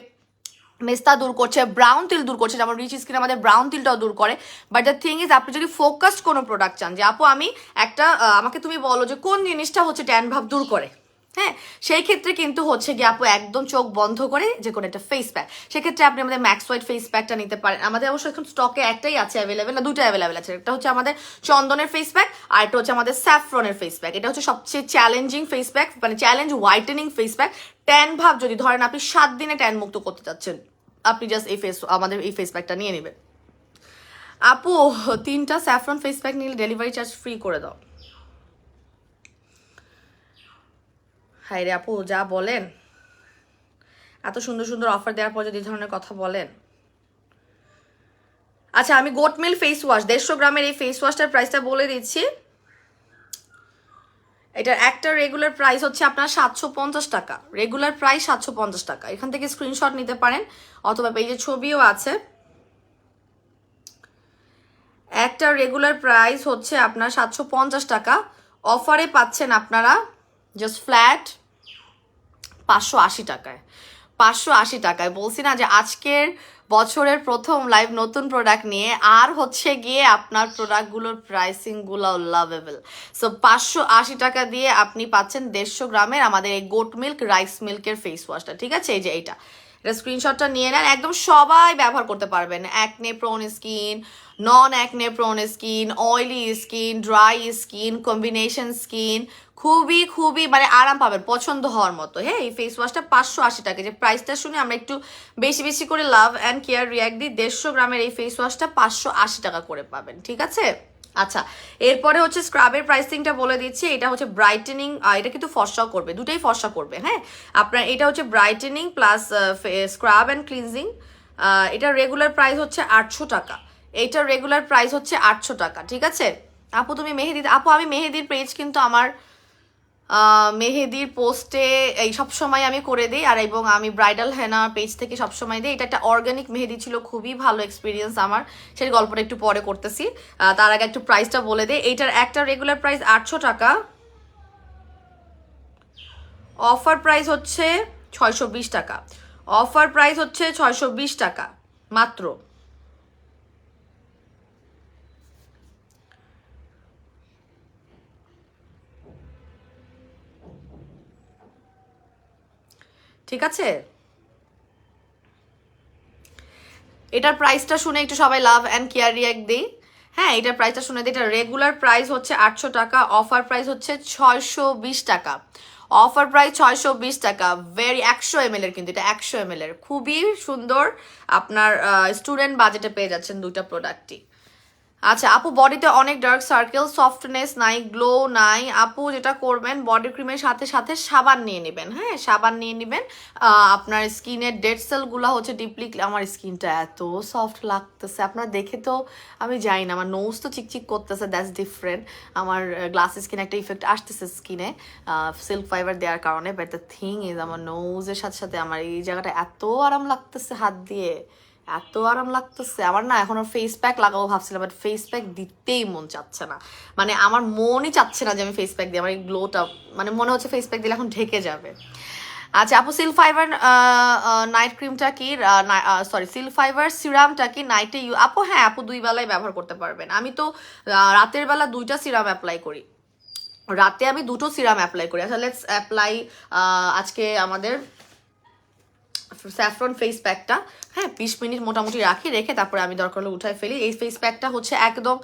মেস্তা দূর করছে, ব্রাউন তিল দূর করছে, যেমন রিচ স্কিন আমাদের ব্রাউন তিলটাও দূর করে। বাট দ্য থিং ইজ আপনি যদি ফোকাসড কোনো প্রোডাক্ট চান, যে আপু আমি একটা আমাকে তুমি বলো যে কোন জিনিসটা হচ্ছে ট্যান ভাব দূর করে, হ্যাঁ সেই ক্ষেত্রে কিন্তু হচ্ছে গিয়ে আপু একদম চোখ বন্ধ করে যে কোনো একটা ফেস প্যাক, সেক্ষেত্রে আপনি আমাদের ম্যাক্স হোয়াইট ফেস প্যাকটা নিতে পারেন। আমাদের অবশ্য এখন স্টকে একটাই আছে অ্যাভেলেবেল, না দুটো অ্যাভেলেবেল আছে, একটা হচ্ছে আমাদের চন্দনের ফেস প্যাক আর একটা হচ্ছে আমাদের স্যাফরনের ফেস প্যাক। এটা হচ্ছে সবচেয়ে চ্যালেঞ্জিং ফেস প্যাক, মানে challenge whitening face pack. Tan ভাব যদি ধরেন আপনি 7 দিনে ট্যান মুক্ত করতে চাচ্ছেন, আপনি জাস্ট আমাদের এই ফেস প্যাকটা নিয়ে নেবেন। আপু 3টা স্যাফরন ফেস প্যাক নিলে ডেলিভারি চার্জ ফ্রি করে দাও। হাই রে আপু যা বলেন, এত সুন্দর সুন্দর অফার দেওয়ার পর যদি এই ধরনের কথা বলেন। আচ্ছা আমি গোট মিল ফেস ওয়াশ 150 গ্রামের এই ফেস ওয়াশটার প্রাইসটা বলে দিচ্ছি। এটার একটা রেগুলার প্রাইস হচ্ছে আপনার 750 টাকা, রেগুলার প্রাইস 750 টাকা। এখান থেকে স্ক্রিনশট নিতে পারেন অথবা পেজে ছবিও আছে। একটা রেগুলার প্রাইস হচ্ছে আপনার 750 টাকা, অফারে পাচ্ছেন আপনারা জাস্ট ফ্ল্যাট 580 টাকায়। 580 টাকায় বলছি না যে আজকের বছরের প্রথম লাইভ নতুন প্রোডাক্ট নিয়ে, আর হচ্ছে গিয়ে আপনার প্রোডাক্টগুলোর প্রাইসিংগুলো লাভেবল। সো 580 টাকা দিয়ে আপনি পাচ্ছেন 150 গ্রামের আমাদের এই গোট মিল্ক রাইস মিল্কের ফেস ওয়াশটা, ঠিক আছে? এই যে এটা স্ক্রিনশটটা নিয়ে নেন, একদম সবাই ব্যবহার করতে পারবেন, acne prone skin, non acne prone skin, oily skin, dry skin, combination skin, খুবই খুবই মানে আরাম পাবেন পছন্দ হওয়ার মতো। হ্যাঁ এই ফেস ওয়াশটা 580 টাকা, যে প্রাইসটা শুনে আমরা একটু বেশি বেশি করে লাভ অ্যান্ড কেয়ার রিয়াক্ট দিই। 150 গ্রামের এই ফেস ওয়াশটা 580 টাকা করে পাবেন, ঠিক আছে? আচ্ছা এরপরে হচ্ছে স্ক্রাবের প্রাইসিংটা বলে দিচ্ছি। এটা হচ্ছে ব্রাইটেনিং, এটা কিন্তু ফর্সা করবে, দুটাই ফর্সা করবে। হ্যাঁ আপনার এটা হচ্ছে brightening plus scrub and cleansing. এটা রেগুলার প্রাইস হচ্ছে 800 টাকা, এইটার রেগুলার প্রাইস হচ্ছে 800 টাকা, ঠিক আছে? আপু তুমি মেহেদি, আপু আমি মেহেদির পেজ কিন্তু আমার মেহেদির পোস্টে এই সব সময় আমি করে দিই, আর এবং আমি ব্রাইডাল হেনা পেজ থেকে সব সময় দিই। এটা একটা অর্গানিক মেহেদি ছিল, খুবই ভালো এক্সপিরিয়েন্স আমার, সেই গল্পটা একটু পরে করতেছি। তার আগে একটু প্রাইসটা বলে দিই। এইটার একটা রেগুলার প্রাইস 800 টাকা, অফার প্রাইস হচ্ছে 620 টাকা। অফার প্রাইস হচ্ছে 620 টাকা মাত্র। ঠিক আছে, এটার প্রাইসটা শুনে একটু সবাই লাভ অ্যান্ড কেয়ার রিয়াক্ট দিই। হ্যাঁ, এটার প্রাইসটা শুনে দিই। এটা রেগুলার প্রাইস হচ্ছে 800 টাকা, অফার প্রাইস হচ্ছে 620 টাকা। অফার প্রাইস 620 টাকা। ভেরি 100 ml এর, কিন্তু এটা 100 ml এর, খুবই সুন্দর। আপনার স্টুডেন্ট বাজেটে পেয়ে যাচ্ছেন দুইটা প্রোডাক্টই। আচ্ছা আপু, বডিতে অনেক ডার্ক সার্কেল, সফটনেস নাই, গ্লো নাই। আপু যেটা করবেন, বডি ক্রিমের সাথে সাথে সাবান নিয়ে নেবেন। হ্যাঁ, সাবান নিয়ে নেবেন। আপনার স্কিনের ডেড সেলগুলো হচ্ছে ডিপলি, আমার স্কিনটা এত সফট লাগতেছে আপনার দেখে, তো আমি জানি না, আমার নোজ তো চিকচিক করতেছে, দ্যাটস ডিফারেন্ট। আমার গ্লাস স্কিনে একটা ইফেক্ট আসতেছে স্কিনে সিল্ক ফাইবার দেওয়ার কারণে, বাট দ্য থিং ইজ আমার নোজের সাথে সাথে আমার এই জায়গাটা এত আরাম লাগতেছে হাত দিয়ে, এত আরাম লাগতেছে আমার না। এখন ফেস প্যাক লাগাবো ভাবছিলাম, বাট ফেস প্যাক দিতেই মন চাচ্ছে না, মানে আমার মনই চাচ্ছে না যে আমি ফেস প্যাক দিই। আমার এই গ্লোটা মানে মনে হচ্ছে ফেস প্যাক দিলে এখন ঢেকে যাবে। আচ্ছা আপু, সিল্ক ফাইবার নাইট ক্রিমটা কি, সরি সিল্ক ফাইবার সিরামটা কি নাইটে আপু? হ্যাঁ আপু, 2 বেলায় ব্যবহার করতে পারবেন। আমি তো রাতের বেলা 2টা সিরাম অ্যাপ্লাই করি, রাতে আমি 2টো সিরাম অ্যাপ্লাই করি। আচ্ছা লেটস অ্যাপ্লাই আজকে আমাদের স্যাফরন ফেস প্যাকটা। হ্যাঁ, 20 মিনিট মোটামুটি রাখি, রেখে তারপরে আমি দরকার হলে উঠাই ফেলি। এই ফেস প্যাকটা হচ্ছে একদম,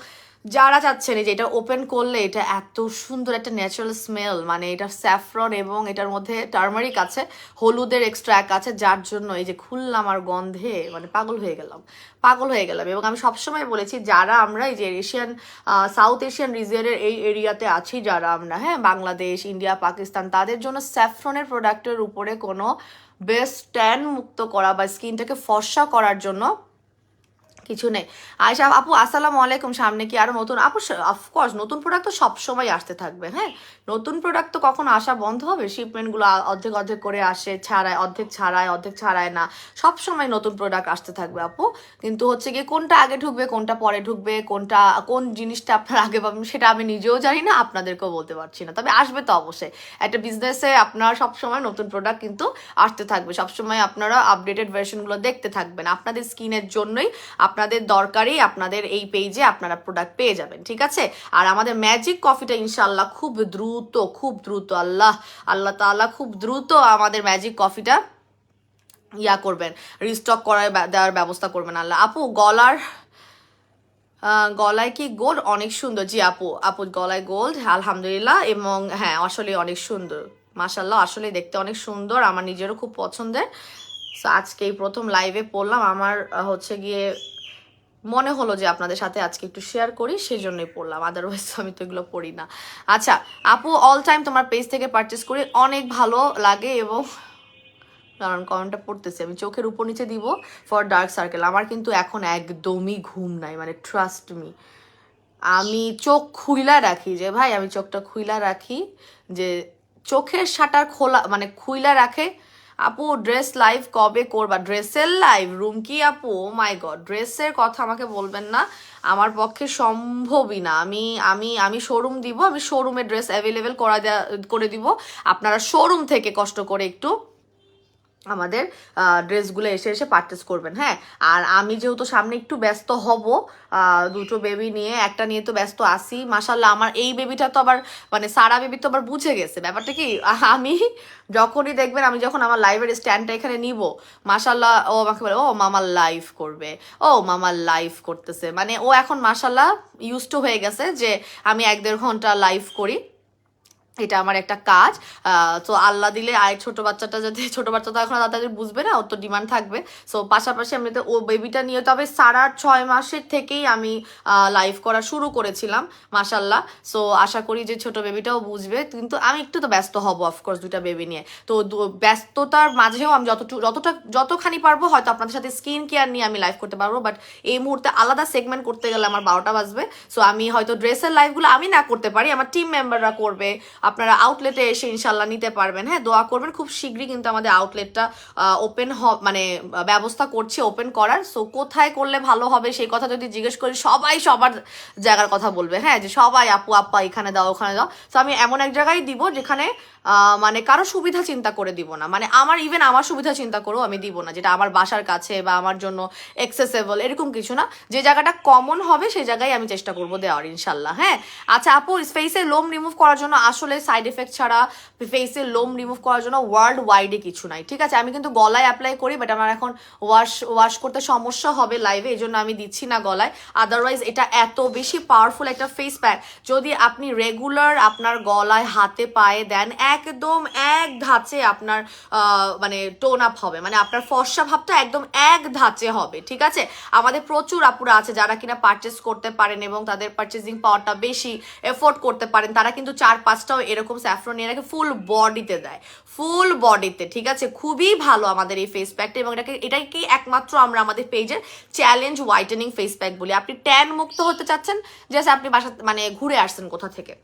যারা চাচ্ছেন যে এটা ওপেন করলে এটা এত সুন্দর একটা ন্যাচারাল স্মেল, মানে এটা স্যাফরন এবং এটার মধ্যে টার্মারিক আছে, হলুদের এক্সট্রাক্ট আছে, যার জন্য এই যে খুললাম আর গন্ধে মানে পাগল হয়ে গেলাম, পাগল হয়ে গেলাম। এবং আমি সবসময় বলেছি, যারা আমরা এই যে এশিয়ান সাউথ এশিয়ান রিজিয়নের এই এরিয়াতে আছি যারা আমরা, হ্যাঁ বাংলাদেশ, ইন্ডিয়া, পাকিস্তান, তাদের জন্য স্যাফরনের প্রোডাক্টের উপরে কোনো বেস্ট ট্যান মুক্ত করা বা স্কিনটাকে ফর্সা করার জন্য কিছু নেই। আয়শা আপু আসসালামু আলাইকুম, সামনে কি আরো নতুন? আপু অফকোর্স নতুন প্রোডাক্ট তো সবসময় আসতে থাকবে। হ্যাঁ, নতুন প্রোডাক্ট তো কখনো আসা বন্ধ হবে? শিপমেন্টগুলো অর্ধেক অর্ধেক করে আসে, ছাড়ায় অর্ধেক ছাড়ায়, অর্ধেক ছাড়ায় না, সবসময় নতুন প্রোডাক্ট আসতে থাকবে আপু। কিন্তু হচ্ছে গিয়ে কোনটা আগে ঢুকবে, কোনটা পরে ঢুকবে, কোনটা কোন জিনিসটা আপনার আগে পাবেন সেটা আমি নিজেও জানি না, আপনাদেরকেও বলতে পারছি না, তবে আসবে তো অবশ্যই। একটা বিজনেসে আপনার সবসময় নতুন প্রোডাক্ট কিন্তু আসতে থাকবে, সবসময় আপনারা আপডেটেড ভার্সনগুলো দেখতে থাকবেন। আপনাদের স্কিনের জন্যই, আপনাদের দরকারই আপনাদের এই পেজে আপনারা প্রোডাক্ট পেয়ে যাবেন, ঠিক আছে? আর আমাদের ম্যাজিক কফিটা ইনশাল্লাহ খুব দ্রুত, খুব দ্রুত, আল্লাহ আল্লাহ তাআলা খুব দ্রুত আমাদের ম্যাজিক কফিটা করবেন, রিস্টক করার দেওয়ার ব্যবস্থা করবেন আল্লাহ। আপু গলায় কি গোল্ড? অনেক সুন্দর। জি আপু, আপু গলায় গোল্ড আলহামদুলিল্লাহ, এবং হ্যাঁ আসলে অনেক সুন্দর, মাশাল্লাহ, আসলে দেখতে অনেক সুন্দর, আমার নিজেরও খুব পছন্দের। আজকে এই প্রথম লাইভে পড়লাম, আমার হচ্ছে গিয়ে মনে হলো যে আপনাদের সাথে আজকে একটু শেয়ার করি, সেজন্যই পড়লাম, আদারওয়াইজ আমি তো এগুলো পড়ি না। আচ্ছা আপু, অল টাইম তোমার পেজ থেকে পারচেস করি, অনেক ভালো লাগে। এবং কারণ কমেন্টটা পড়তেছি আমি, চোখের উপর নিচে দিব ফর ডার্ক সার্কেল। আমার কিন্তু এখন একদমই ঘুম নাই, মানে ট্রাস্ট মি, আমি চোখ খুইলা রাখি যে ভাই, আমি চোখটা খুইলা রাখি, যে চোখের শাটার খোলা মানে খুইলা রাখে। আপু ড্রেস লাইভ কবে করবা? ড্রেসের লাইভ রুম কি আপু? ও মাই গড, ড্রেসের কথা আমাকে বলবেন না, আমার পক্ষে সম্ভবই না। আমি আমি আমি শোরুম দিব, আমি শোরুমে ড্রেস অ্যাভেলেবেল করে দিব, আপনারা শোরুম থেকে কষ্ট করে একটু আমাদের ড্রেসগুলো এসে এসে পারচেস করবেন। হ্যাঁ, আর আমি যেহেতু সামনে একটু ব্যস্ত হব, দুটো বেবি নিয়ে, একটা নিয়ে তো ব্যস্ত আসি। মাশাল্লাহ আমার এই বেবিটা তো আবার মানে সারা বেবি তো আবার বুঝে গেছে ব্যাপারটা কি, আমি যখনই দেখবেন, আমি যখন আমার লাইভের স্ট্যান্ডটা এখানে নিব, মাশাল্লাহ ও আমাকে বলে ও মামার লাইভ করবে, ও মামার লাইভ করতেছে, মানে ও এখন মাশাল্লাহ ইউজ টু হয়ে গেছে যে আমি 1-1.5 ঘন্টা লাইভ করি, এটা আমার একটা কাজ। তো আল্লাহ দিলে আরেক ছোট বাচ্চাটা, যদি ছোট বাচ্চা তো এখন তাদের বুঝবে না, ওর তো ডিমান্ড থাকবে। সো পাশাপাশি আমি তো ও বেবিটা নিয়ে, তবে 6.5 মাসের থেকেই আমি লাইভ করা শুরু করেছিলাম মাশাল্লাহ। সো আশা করি যে ছোট বেবিটাও বুঝবে, কিন্তু আমি একটু তো ব্যস্ত হব অফকোর্স দুটা বেবি নিয়ে। তো ব্যস্ততার মাঝেও আমি যতখানি পারবো হয়তো আপনাদের সাথে স্কিন কেয়ার নিয়ে আমি লাইভ করতে পারবো, বাট এই মুহূর্তে আলাদা সেগমেন্ট করতে গেলে আমার 12টা বাজবে। সো আমি হয়তো ড্রেসের লাইভগুলো আমি না করতে পারি, আমার টিম মেম্বাররা করবে, আপনারা আউটলেটে এসে ইনশাল্লাহ নিতে পারবেন। হ্যাঁ, দোয়া করবেন, খুব শীঘ্রই কিন্তু আমাদের আউটলেটটা ওপেন মানে ব্যবস্থা করছি ওপেন করার। সো কোথায় করলে ভালো হবে সেই কথা যদি জিজ্ঞেস করি, সবাই সবার জায়গার কথা বলবে। হ্যাঁ, যে সবাই আপু আপা এখানে দাও ওখানে দাও। তো আমি এমন এক জায়গায় দিব যেখানে মানে কারো সুবিধা চিন্তা করে দিব না, মানে আমার সুবিধা চিন্তা করেও আমি দিব না, যেটা আমার বাসার কাছে বা আমার জন্য এক্সেসেবল এরকম কিছু না। যে জায়গাটা কমন হবে সেই জায়গায় আমি চেষ্টা করবো দেওয়ার ইনশাল্লাহ। হ্যাঁ, আচ্ছা আপু, ফেসের লোম রিমুভ করার জন্য আসলে সাইড এফেক্ট ছাড়া ফেসের লোম রিমুভ করার জন্য ওয়ার্ল্ড ওয়াইডে কিছু নাই, ঠিক আছে? আমি কিন্তু গলায় অ্যাপ্লাই করি, বাট আমার এখন ওয়াশ করতে সমস্যা হবে লাইভে, এই জন্য আমি দিচ্ছি না গলায়। আদারওয়াইজ এটা এত বেশি পাওয়ারফুল একটা ফেস প্যাক, যদি আপনি রেগুলার আপনার গলায় হাতে পায়ে দেন, একদম এক ধাঁচে আপনার মানে টোন আপ হবে, মানে আপনার ফর্সা ভাবটা একদম এক ধাঁচে হবে, ঠিক আছে? আমাদের প্রচুর আপুরা আছে যারা কিনা পারচেস করতে পারেন এবং তাদের পারচেসিং পাওয়ারটা বেশি, এফোর্ড করতে পারেন, তারা কিন্তু 4-5টাও এরকম স্যাফরন নিয়ে রাখে, ফুল বডিতে দেয়, ফুল বডিতে, ঠিক আছে? খুবই ভালো আমাদের এই ফেস প্যাকটা, এবং এটাকেই একমাত্র আমরা আমাদের পেজের চ্যালেঞ্জ হোয়াইটেনিং ফেস প্যাক বলি। আপনি ট্যান মুক্ত হতে চাচ্ছেন, জাস্ট আপনি বাসা মানে ঘুরে আসছেন কোথা থেকে,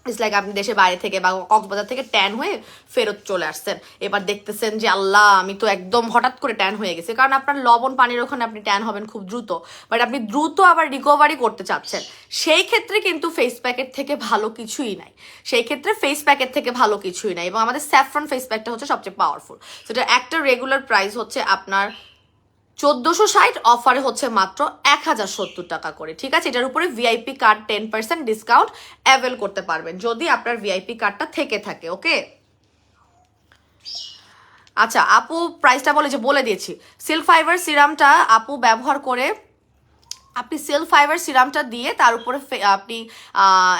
ইটস লাইক আপনি দেশের বাইরে থেকে বা কক্সবাজার থেকে ট্যান হয়ে ফেরত চলে আসছেন, এবার দেখতেছেন যে আল্লাহ আমি তো একদম হঠাৎ করে ট্যান হয়ে গেছে, কারণ আপনার লবণ পানির ওখানে আপনি ট্যান হবেন খুব দ্রুত, বাট আপনি দ্রুত আবার রিকভারি করতে চাচ্ছেন, সেই ক্ষেত্রে কিন্তু ফেস প্যাকের থেকে ভালো কিছুই নাই, সেই ক্ষেত্রে ফেস প্যাকের থেকে ভালো কিছুই নাই। এবং আমাদের স্যাফরন ফেস প্যাকটা হচ্ছে সবচেয়ে পাওয়ারফুল, সেটা একটা রেগুলার প্রাইস হচ্ছে আপনার 1460, অফারে হচ্ছে মাত্র 1070 টাকা করে, ঠিক আছে? এটার উপরে ভিআইপি কার্ড 10% ডিসকাউন্ট অ্যাভেল করতে পারবেন যদি আপনার ভিআইপি কার্ডটা থেকে থাকে। ওকে, আচ্ছা আপু প্রাইসটা বলে দিয়েছি। সিল্ক ফাইবার সিরামটা আপু ব্যবহার করে, আপনি সিল্ক ফাইবার সিরামটা দিয়ে তার উপরে আপনি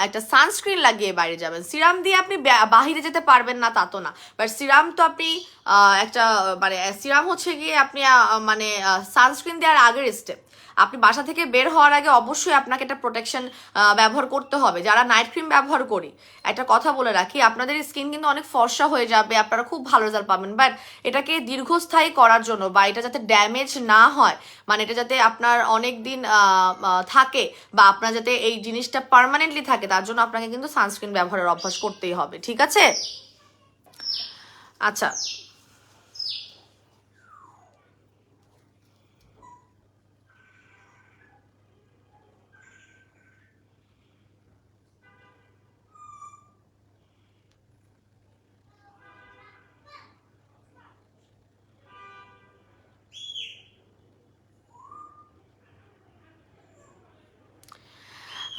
একটা সানস্ক্রিন লাগিয়ে বাইরে যাবেন। সিরাম দিয়ে আপনি বাহিরে যেতে পারবেন না তা তো না, বাট সিরাম তো আপনি একটা মানে সিরাম হচ্ছে গিয়ে আপনি মানে সানস্ক্রিন দেওয়ার আগের স্টেপ, আপনি বাসা থেকে বের হওয়ার আগে অবশ্যই আপনাকে একটা প্রোটেকশন ব্যবহার করতে হবে। যারা নাইট ক্রিম ব্যবহার করি, একটা কথা বলে রাখি, আপনাদের স্কিন কিন্তু অনেক ফর্সা হয়ে যাবে, আপনারা খুব ভালো রেজাল্ট পাবেন, বাট এটাকে দীর্ঘস্থায়ী করার জন্য বা এটা যাতে ড্যামেজ না হয়, মানে এটা যাতে আপনার অনেক দিন থাকে বা আপনার যাতে এই জিনিসটা পার্মানেন্টলি থাকে, তার জন্য আপনাকে কিন্তু সানস্ক্রিন ব্যবহারের অভ্যাস করতেই হবে, ঠিক আছে? আচ্ছা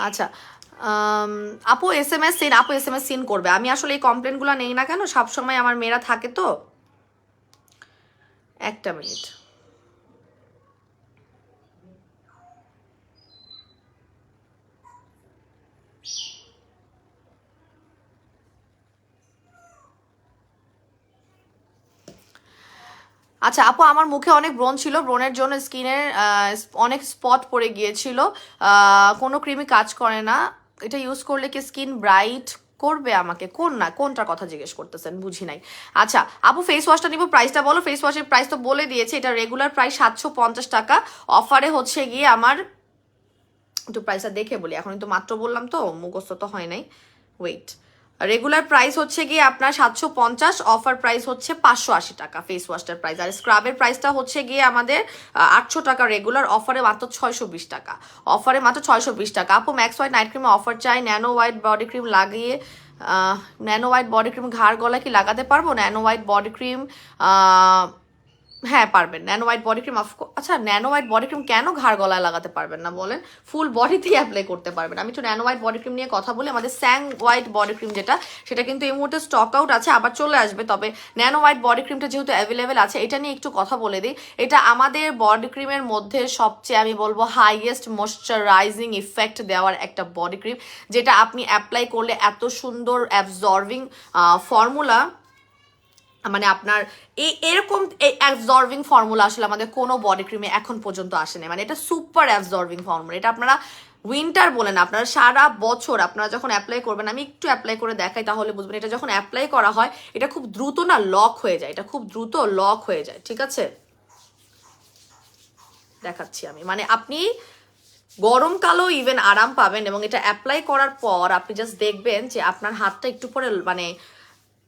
আচ্ছা আপু এস এম এস সিন করবে। আমি আসলে এই কমপ্লেনগুলো নেই না কেন, সবসময় আমার মেয়েরা থাকে তো, একটা মিনিট। আচ্ছা আপু, আমার মুখে অনেক ব্রণ ছিল, ব্রণের জন্য স্কিনের অনেক স্পট পড়ে গিয়েছিল, কোনো ক্রিমই কাজ করে না, এটা ইউজ করলে কি স্কিন ব্রাইট করবে আমাকে? কোনটার কথা জিজ্ঞেস করতেছেন, বুঝি নাই। আচ্ছা আপু, ফেস ওয়াশটা নিব, প্রাইসটা বলো। ফেস ওয়াশের প্রাইস তো বলে দিয়েছে, এটা রেগুলার প্রাইস 750 টাকা, অফারে হচ্ছে গিয়ে আমার, একটু প্রাইসটা দেখে বলি, এখন তো মাত্র বললাম তো মুখস্থ তো হয় নাই, ওয়েট, রেগুলার প্রাইস হচ্ছে গিয়ে আপনার 750, অফার প্রাইস হচ্ছে 580 টাকা ফেস ওয়াশটার প্রাইস, আর স্ক্রাবের প্রাইসটা হচ্ছে গিয়ে আমাদের 800 টাকা রেগুলার, অফারে মাত্র 620 টাকা, অফারে মাত্র 620 টাকা। আপু ম্যাক্স হোয়াইট নাইট ক্রিমে অফার চাই, ন্যানো হোয়াইট বডি ক্রিম লাগিয়ে, ন্যানো হোয়াইট বডি ক্রিম ঘাড় গলায় কি লাগাতে পারবো? ন্যানো হোয়াইট বডি ক্রিম হ্যাঁ পারবেন, ন্যানো হোয়াইট বডি ক্রিম আচ্ছা ন্যানো হোয়াইট বডি ক্রিম কেন ঘাড় গলায় লাগাতে পারবেন না বলেন? ফুল বডিতেই অ্যাপ্লাই করতে পারবেন। আমি তো ন্যানো হোয়াইট বডি ক্রিম নিয়ে কথা বলি, আমাদের স্যাং হোয়াইট বডি ক্রিম যেটা, সেটা কিন্তু এই মুহূর্তে স্টক আউট আছে, আবার চলে আসবে, তবে ন্যানো হোয়াইট বডি ক্রিমটা যেহেতু অ্যাভেলেবেল আছে, এটা নিয়ে একটু কথা বলে দিই। এটা আমাদের বডি ক্রিমের মধ্যে সবচেয়ে আমি বলবো হাইয়েস্ট ময়শ্চারাইজিং ইফেক্ট দেওয়ার একটা বডি ক্রিম, যেটা আপনি অ্যাপ্লাই করলে এত সুন্দর অ্যাবজর্বিং ফর্মুলা, মানে আপনার এরকম অ্যাবজর্বিং ফর্মুলা আসলে আমাদের কোনো বডি ক্রিমে এখন পর্যন্ত আসেনি, মানে এটা সুপার অ্যাবজর্বিং ফর্মুলা। এটা আপনারা উইন্টার বলেন, আপনারা সারা বছর আপনারা যখন অ্যাপ্লাই করবেন, আমি একটু অ্যাপ্লাই করে দেখাই তাহলে বুঝবেন, এটা যখন অ্যাপ্লাই করা হয় এটা খুব দ্রুত না লক হয়ে যায়, এটা খুব দ্রুত লক হয়ে যায়, ঠিক আছে? দেখাচ্ছি আমি, মানে আপনি গরমকালেও ইভেন আরাম পাবেন, এবং এটা অ্যাপ্লাই করার পর আপনি জাস্ট দেখবেন যে আপনার হাতটা একটু পরে মানে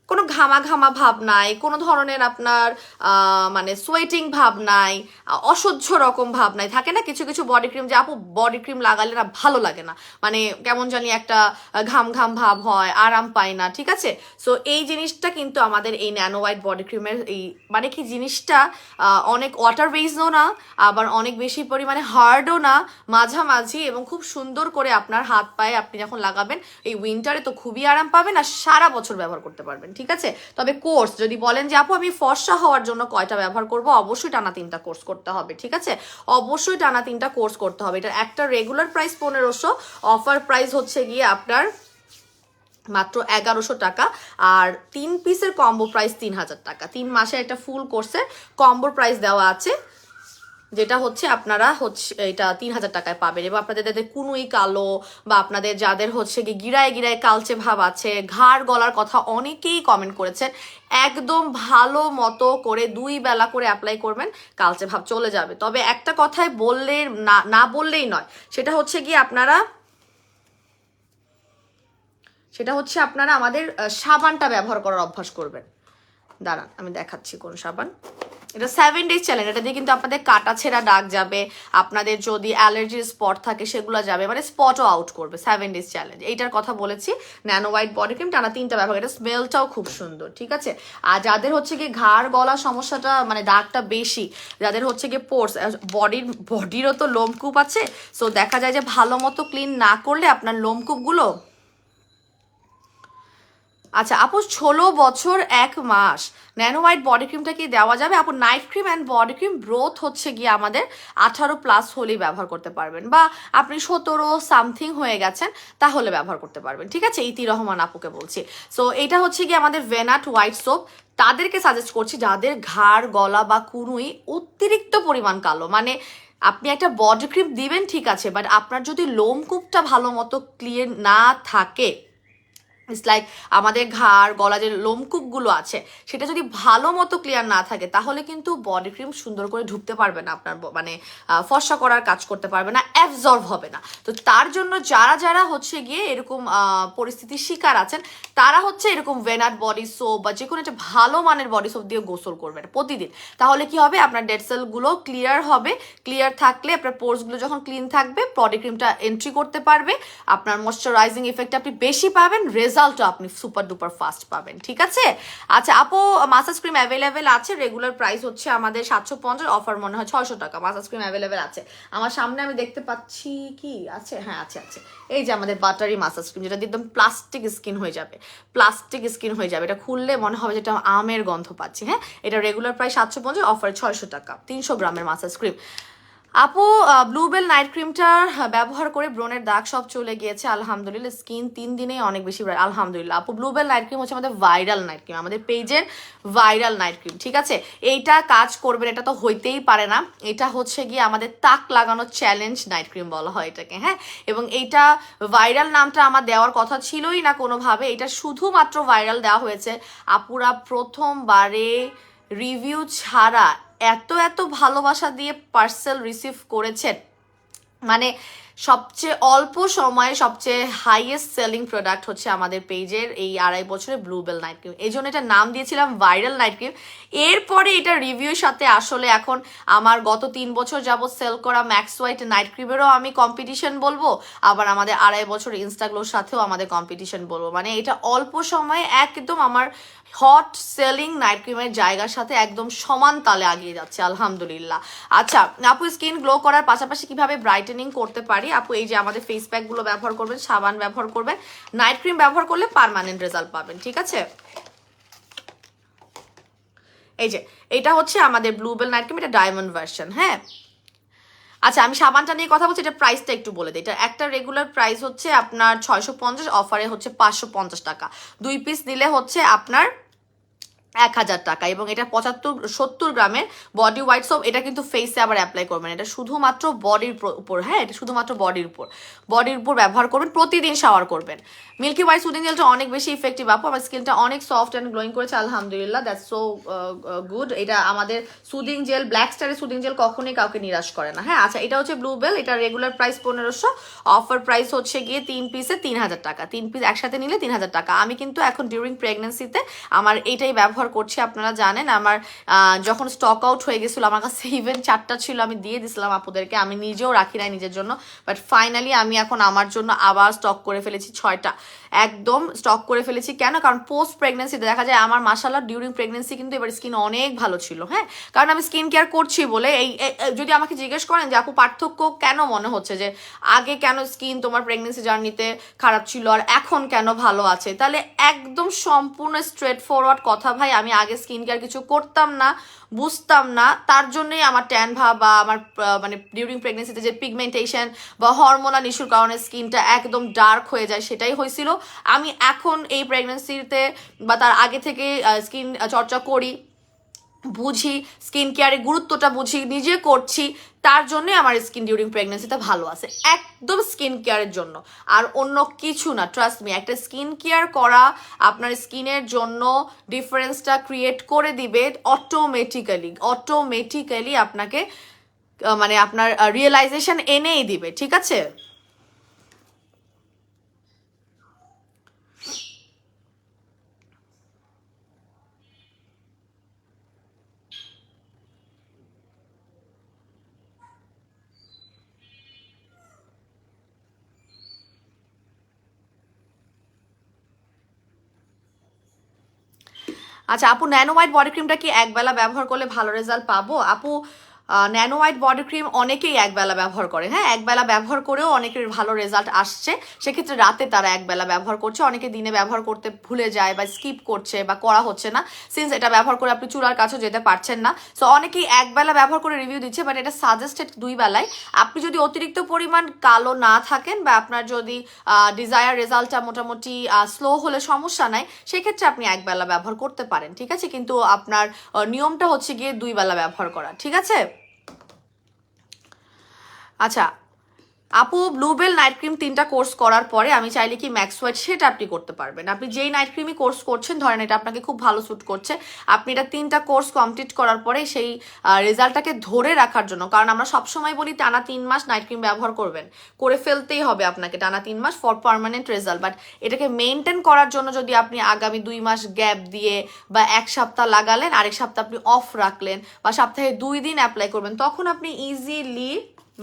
কোনো ঘামা ঘামা ভাব নাই, কোনো ধরনের আপনার মানে সোয়েটিং ভাব নাই, অসহ্য রকম ভাব নাই। থাকে না কিছু কিছু বডি ক্রিম যে আপু বডি ক্রিম লাগালে না ভালো লাগে না, মানে কেমন জানি একটা ঘাম ঘাম ভাব হয়, আরাম পাই না, ঠিক আছে? সো এই জিনিসটা কিন্তু আমাদের এই ন্যানো হোয়াইট বডি ক্রিমের এই মানে কি জিনিসটা অনেক ওয়াটার বেসও না, আবার অনেক বেশি পরিমাণে হার্ডও না, মাঝামাঝি, এবং খুব সুন্দর করে আপনার হাত পায়ে আপনি যখন লাগাবেন এই উইন্টারে তো খুবই আরাম পাবেন আর সারা বছর ব্যবহার করতে পারবেন, ঠিক আছে? তবে কোর্স যদি বলেন যে আপু আমি ফর্সা হওয়ার জন্য কয়টা ব্যবহার করব, অবশ্যই টানা 3টা কোর্স করতে হবে, ঠিক আছে? অবশ্যই টানা 3টা কোর্স করতে হবে। এটার একটা রেগুলার প্রাইস 1500, অফার প্রাইস হচ্ছে গিয়ে আপনার মাত্র 1100 টাকা, আর 3 পিসের কম্বো প্রাইস 3000 টাকা। 3 মাসে একটা ফুল কোর্সের কম্বোর প্রাইস দেওয়া আছে, যেটা হচ্ছে আপনারা হচ্ছে এটা 3000 টাকায় পাবেন। এবং আপনাদের যাদের কুনুই কালো বা আপনাদের যাদের হচ্ছে কি গিরায় গিরায় কালচে ভাব আছে, ঘাড় গলার কথা অনেকেই কমেন্ট করেছেন, একদম ভালো মতো করে 2 বেলা করে অ্যাপ্লাই করবেন, কালচে ভাব চলে যাবে। তবে একটা কথায় বললে না বললেই নয়, সেটা হচ্ছে আপনারা আমাদের সাবানটা ব্যবহার করার অভ্যাস করবেন। দাঁড়ান আমি দেখাচ্ছি কোন সাবান। এটা 7 ডেজ চ্যালেঞ্জ, এটা দিয়ে কিন্তু আপনাদের কাটা ছেঁড়া দাগ যাবে, আপনাদের যদি অ্যালার্জির স্পট থাকে সেগুলো যাবে, মানে স্পটও আউট করবে। 7 ডেজ চ্যালেঞ্জ এইটার কথা বলেছি। ন্যানো হোয়াইট বডি ক্রিম টানা 3টা ব্যবহার, এটা স্মেলটাও খুব সুন্দর, ঠিক আছে? আর যাদের হচ্ছে কি ঘাড় গলা সমস্যাটা মানে দাগটা বেশি, যাদের হচ্ছে কি পোর্স বডিরও তো লোমকূপ আছে, সো দেখা যায় যে ভালো মতো ক্লিন না করলে আপনার লোমকূপগুলো। আচ্ছা আপু 16 বছর 1 মাস ন্যানো হোয়াইট বডি ক্রিমটা কি দেওয়া যাবে? আপু night cream and body cream broth হচ্ছে গিয়ে আমাদের 18+ হলেই ব্যবহার করতে পারবেন, বা আপনি 17 সামথিং হয়ে গেছেন তাহলে ব্যবহার করতে পারবেন, ঠিক আছে? ইতি রহমান আপুকে বলছি। সো এটা হচ্ছে গিয়ে আমাদের ভেনাট হোয়াইট সোপ। তাদেরকে সাজেস্ট করছি যাদের ঘাড় গলা বা কুনুই অতিরিক্ত পরিমাণ কালো, মানে আপনি একটা বডি ক্রিম দিবেন ঠিক আছে, বাট আপনার যদি লোমকূপটা ভালো মতো ক্লিয়ার না থাকে, ইটস লাইক আমাদের ঘাড় গলা যে লোমকূপগুলো আছে সেটা যদি ভালো মতো ক্লিয়ার না থাকে, তাহলে কিন্তু বডি ক্রিম সুন্দর করে ঢুকতে পারবে না আপনার, মানে ফর্সা করার কাজ করতে পারবে না, অ্যাবজর্ব হবে না। তো তার জন্য যারা যারা হচ্ছে গিয়ে এরকম পরিস্থিতির শিকার আছেন, তারা হচ্ছে এরকম ভেনাট বডি সোপ বা যে কোনো একটা ভালো মানের বডি সোপ দিয়ে গোসল করবেন প্রতিদিন। তাহলে কি হবে, আপনার ডেড সেলগুলো ক্লিয়ার হবে। ক্লিয়ার থাকলে আপনার পোর্সগুলো যখন ক্লিন থাকবে, বডি ক্রিমটা এন্ট্রি করতে পারবে, আপনার ময়শ্চারাইজিং ইফেক্ট আপনি বেশি পাবেন, রেজাল্টও আপনি সুপার ডুপার ফাস্ট পাবেন, ঠিক আছে? আচ্ছা আপু মাসাজ ক্রিম অ্যাভেলেবেল আছে, রেগুলার প্রাইস হচ্ছে আমাদের 750, অফার মনে হয় 600 টাকা। মাসাজ ক্রিম অ্যাভেলেবেল আছে আমার সামনে, আমি দেখতে পাচ্ছি কি আছে, হ্যাঁ আছে আছে। এই যে আমাদের বাটারি মাসাজ ক্রিম, যেটা একদম প্লাস্টিক স্কিন হয়ে যাবে, প্লাস্টিক স্কিন হয়ে যাবে, এটা খুললে মনে হবে যেটা আমের গন্ধ পাচ্ছি। হ্যাঁ, এটা রেগুলার প্রাইস 750, অফার 600 টাকা, 300 গ্রামের মাসাজ ক্রিম। আপু ব্লুবেল নাইট ক্রিমটা ব্যবহার করে ব্রণের দাগ সব চলে গিয়েছে আলহামদুলিল্লাহ, স্কিন 3 দিনেই অনেক বেশি আলহামদুলিল্লাহ। আপু ব্লুবেল নাইট ক্রিম হচ্ছে আমাদের ভাইরাল নাইট ক্রিম, আমাদের পেজের ভাইরাল নাইট ক্রিম, ঠিক আছে? এইটা কাজ করবেন, এটা তো হইতেই পারে না। এটা হচ্ছে গিয়ে আমাদের তাক লাগানোর চ্যালেঞ্জ নাইট ক্রিম বলা হয় এটাকে, হ্যাঁ। এবং এইটা ভাইরাল নামটা আমার দেওয়ার কথা ছিলই না কোনোভাবে, এটা শুধুমাত্র ভাইরাল দেওয়া হয়েছে আপুরা প্রথমবারে রিভিউ ছাড়া এত এত ভালোবাসা দিয়ে পার্সেল রিসিভ করেছেন, মানে সবচেয়ে অল্প সময়ে সবচেয়ে হাইয়েস্ট সেলিং প্রোডাক্ট হচ্ছে আমাদের পেজের এই 2.5 বছরে ব্লুবেল নাইট ক্রিম। এই জন্য এটা নাম দিয়েছিলাম ভাইরাল নাইট ক্রিম। এরপরে এটা রিভিউর সাথে আসলে এখন আমার গত 3 বছর যাবত সেল করা ম্যাক্স হোয়াইট নাইট ক্রিমেরও আমি কম্পিটিশন বলবো, আবার আমাদের 2.5 বছর ইনস্টাগ্লোর সাথেও আমাদের কম্পিটিশন বলবো। মানে এটা অল্প সময়ে একদম আমার হট সেলিং নাইট ক্রিমের জায়গার সাথে একদম সমান তালে আগিয়ে যাচ্ছে আলহামদুলিল্লাহ। আচ্ছা আপু স্কিন গ্লো করার পাশাপাশি কিভাবে ব্রাইটেনিং করতে পারি? আপু এই যে আমাদের ফেস প্যাকগুলো ব্যবহার করবেন, সাবান ব্যবহার করবেন, নাইট ক্রিম ব্যবহার করলে পার্মানেন্ট রেজাল্ট পাবেন, ঠিক আছে? এই যে এটা হচ্ছে আমাদের ব্লুবেল নাইট ক্রিম, এটা ডায়মন্ড ভার্সন, হ্যাঁ। আচ্ছা আমি সাবানটা নিয়ে কথা বলছি, এটা প্রাইসটা একটু বলে দিই। এটা একটা রেগুলার প্রাইস হচ্ছে আপনার 650, অফারে হচ্ছে 550 টাকা। 2 পিস নিলে হচ্ছে আপনার 1000 টাকা, এবং এটা 75-70 গ্রামের বডি হোয়াইট সোপ। এটা কিন্তু ফেসে আবার অ্যাপ্লাই করবেন, এটা শুধুমাত্র বডির উপর, হ্যাঁ এটা শুধুমাত্র বডির উপর ব্যবহার করবেন, প্রতিদিন শাওয়ার করবেন। মিল্কি হোয়াইট সুদিং জেলটা অনেক বেশি ইফেক্টিভ আপু, আমার স্কিনটা অনেক সফট অ্যান্ড গ্লোয়িং করেছে আলহামদুলিল্লাহ, দ্যাটস সো গুড। এটা আমাদের সুদিং জেল, ব্ল্যাক স্টারের সুদিং জেল কখনোই কাউকে নিরাশ করে না। হ্যাঁ আচ্ছা, এটা হচ্ছে ব্লুবেল, এটা রেগুলার প্রাইস 1500, অফার প্রাইস হচ্ছে গিয়ে 3 পিসে 3000 টাকা, 3 পিস একসাথে নিলে 3000 টাকা। আমি কিন্তু এখন ডিউরিং প্রেগনেন্সিতে আমার এইটাই ব্যবহার করছি, আপনারা জানেন। আমার যখন স্টক আউট হয়ে গেছিলো, আমার কাছে ইভেন 4টা ছিল, আমি দিয়ে দিছিলাম আপুদেরকে, আমি নিজেও রাখি নাই নিজের জন্য, বাট ফাইনালি আমি এখন আমার জন্য আবার স্টক করে ফেলেছি 6টা, একদম স্টক করে ফেলেছি। কেন? কারণ পোস্ট প্রেগনেন্সিতে দেখা যায় আমার মাশাআল্লাহ ডিউরিং প্রেগনেন্সি কিন্তু এবার স্কিন অনেক ভালো ছিল। হ্যাঁ, কারণ আমি স্কিন কেয়ার করছি বলে। যদি আমাকে জিজ্ঞেস করেন যে আপু পার্থক্য কেন মনে হচ্ছে, যে আগে কেন স্কিন তোমার প্রেগনেন্সি জার্নিতে খারাপ ছিল আর এখন কেন ভালো আছে, তাহলে একদম সম্পূর্ণ স্ট্রেট ফরওয়ার্ড কথা ভাই। আমি আগে স্কিন কেয়ার কিছু করতাম না, বুঝতাম না, তার জন্যই আমার ট্যান ভাব বা আমার মানে ডিউরিং প্রেগনেন্সিতে যে পিগমেন্টেশন বা হরমোনাল ইস্যুর কারণে স্কিনটা একদম ডার্ক হয়ে যায়, সেটাই হয়েছিল। আমি এখন এই প্রেগনেন্সিতে বা তার আগে থেকে স্কিন চর্চা করি, বুঝি, স্কিন কেয়ারের গুরুত্বটা বুঝি, নিজে করছি, তার জন্য আমার স্কিন ডিউরিং প্রেগনেন্সিতে ভালো আছে, একদম স্কিন কেয়ারের জন্য, আর অন্য কিছু না। ট্রাস্ট মি, একটা স্কিন কেয়ার করা আপনার স্কিনের জন্য ডিফারেন্সটা ক্রিয়েট করে দিবে অটোমেটিক্যালি আপনাকে মানে আপনার রিয়েলাইজেশন এনেই দিবে, ঠিক আছে। আচ্ছা আপু, ন্যানো হোয়াইট বডি ক্রিমটা কি একবেলা ব্যবহার করলে ভালো রেজাল্ট পাবো? আপু ন্যানো হোয়াইট বডি ক্রিম অনেকেই একবেলা ব্যবহার করে, হ্যাঁ একবেলা ব্যবহার করেও অনেকের ভালো রেজাল্ট আসছে। সেক্ষেত্রে রাতে তারা একবেলা ব্যবহার করছে, অনেকে দিনে ব্যবহার করতে ভুলে যায় বা স্কিপ করছে বা করা হচ্ছে না, সিন্স এটা ব্যবহার করে আপনি চুলার কাছেও যেতে পারছেন না। সো অনেকেই একবেলা ব্যবহার করে রিভিউ দিচ্ছে, বাট এটা সাজেস্টেড 2 বেলায়। আপনি যদি অতিরিক্ত পরিমাণ কালো না থাকেন বা আপনার যদি ডিজায়ার রেজাল্টটা মোটামুটি স্লো হলে সমস্যা নাই, সেক্ষেত্রে আপনি একবেলা ব্যবহার করতে পারেন, ঠিক আছে। কিন্তু আপনার নিয়মটা হচ্ছে গিয়ে 2 বেলা ব্যবহার করা, ঠিক আছে। আচ্ছা আপু, ব্লুবেল নাইট ক্রিম 3টা কোর্স করার পরে আমি চাইলে কি ম্যাক্স হোয়াইট সেটা আপনি করতে পারবেন? আপনি যেই নাইট ক্রিমই কোর্স করছেন, ধরেন এটা আপনাকে খুব ভালো স্যুট করছে, আপনি এটা 3টা কোর্স কমপ্লিট করার পরে সেই রেজাল্টটাকে ধরে রাখার জন্য, কারণ আমরা সবসময় বলি টানা 3 মাস নাইট ক্রিম ব্যবহার করবেন, করে ফেলতেই হবে আপনাকে টানা 3 মাস ফর পার্মানেন্ট রেজাল্ট। বাট এটাকে মেনটেন করার জন্য যদি আপনি আগামী 2 মাস গ্যাপ দিয়ে বা 1 সপ্তাহ লাগালেন, আরেক সপ্তাহ আপনি অফ রাখলেন, বা সপ্তাহে 2 দিন অ্যাপ্লাই করবেন, তখন আপনি easily